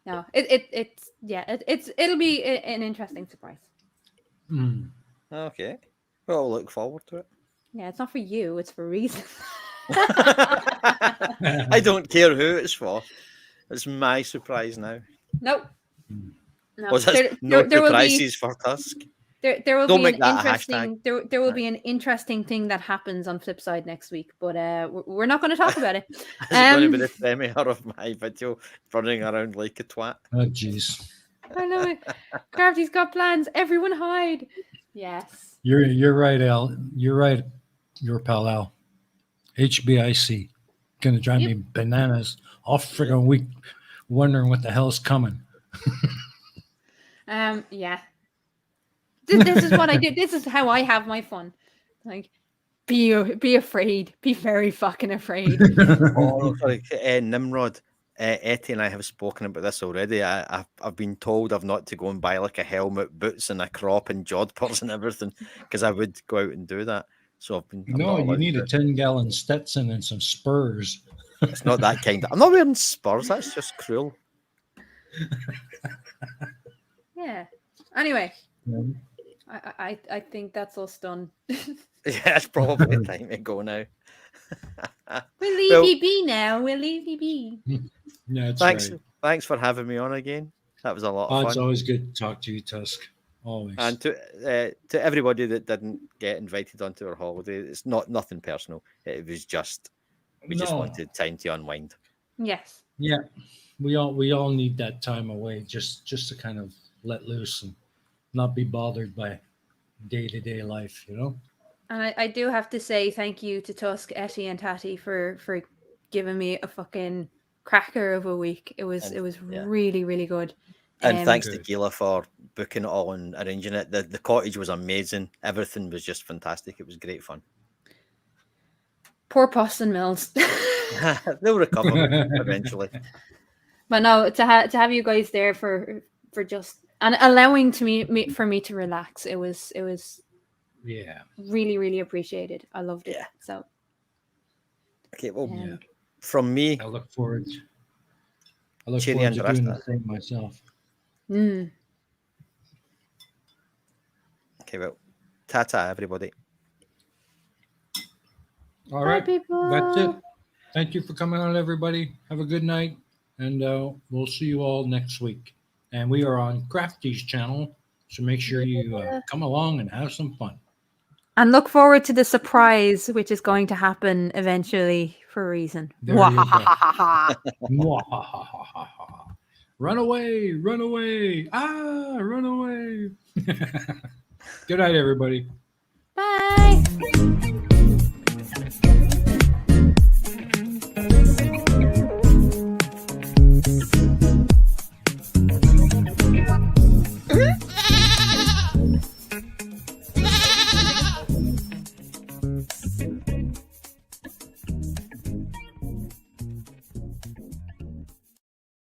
No, it'll be an interesting surprise. Mm. Okay, well, I'll look forward to it. Yeah, it's not for you, it's for reason. I don't care who it's for. It's my surprise now. Nope. No. Was there, no There will be surprises for Tusk? there will Don't be make an that a interesting there will be an interesting thing that happens on Flipside next week, but we're not going to talk about it. Is it going to be the premiere of my video running around like a twat? Oh, jeez. I know it. Crafty's got plans. Everyone hide. Yes. You're right, Al. You're right. Your pal Al. HBIC. Gonna drive Yep. me bananas all friggin' week, wondering what the hell's coming. Yeah. This is what I did. This is how I have my fun. Like, be afraid. Be very fucking afraid. Oh, no, sorry, Nimrod. Etty and I have spoken about this already. I've been told I've not to go and buy like a helmet, boots, and a crop and jodhpurs and everything because I would go out and do that. So I'm No, not you allowed need a to. 10-gallon Stetson and some spurs. It's not that kind. I'm not wearing spurs. That's just cruel. Yeah. Anyway, Um, I think that's us done. Yeah, it's probably time to go now. We'll leave Well- you be now. We'll leave you be. Yeah, that's Thanks, right. thanks for having me on again. That was a lot Oh, of it's fun. always good to talk to you, Tusk. Always. And to everybody that didn't get invited onto our holiday, it's nothing personal. It was just we just No. wanted time to unwind. Yes. Yeah, we all need that time away just to kind of let loose and not be bothered by day-to-day life, you know. And I do have to say thank you to Tusk, Etty, and Tatty for giving me a fucking cracker of a week. It was yeah. really, really good. And thanks to Good. Gila for booking it all and arranging it. The cottage was amazing. Everything was just fantastic. It was great fun. Poor Poston Mills. They'll recover eventually. But no, to have you guys there for just and allowing for me to relax. It was Yeah. really, really appreciated. I loved it. Yeah. So Okay, well, Yeah. from me, I look forward. I look Chili forward to and doing the Rasta. same myself. okay, well, ta-ta, everybody. All Bye, right. people. That's it. Thank you for coming on, everybody. Have a good night, and we'll see you all next week. And we are on Crafty's channel, so make sure you come along and have some fun. And look forward to the surprise, which is going to happen eventually for a reason. There you go. Mwahahaha. Run away, run away. Ah, run away. Good night, everybody. Bye.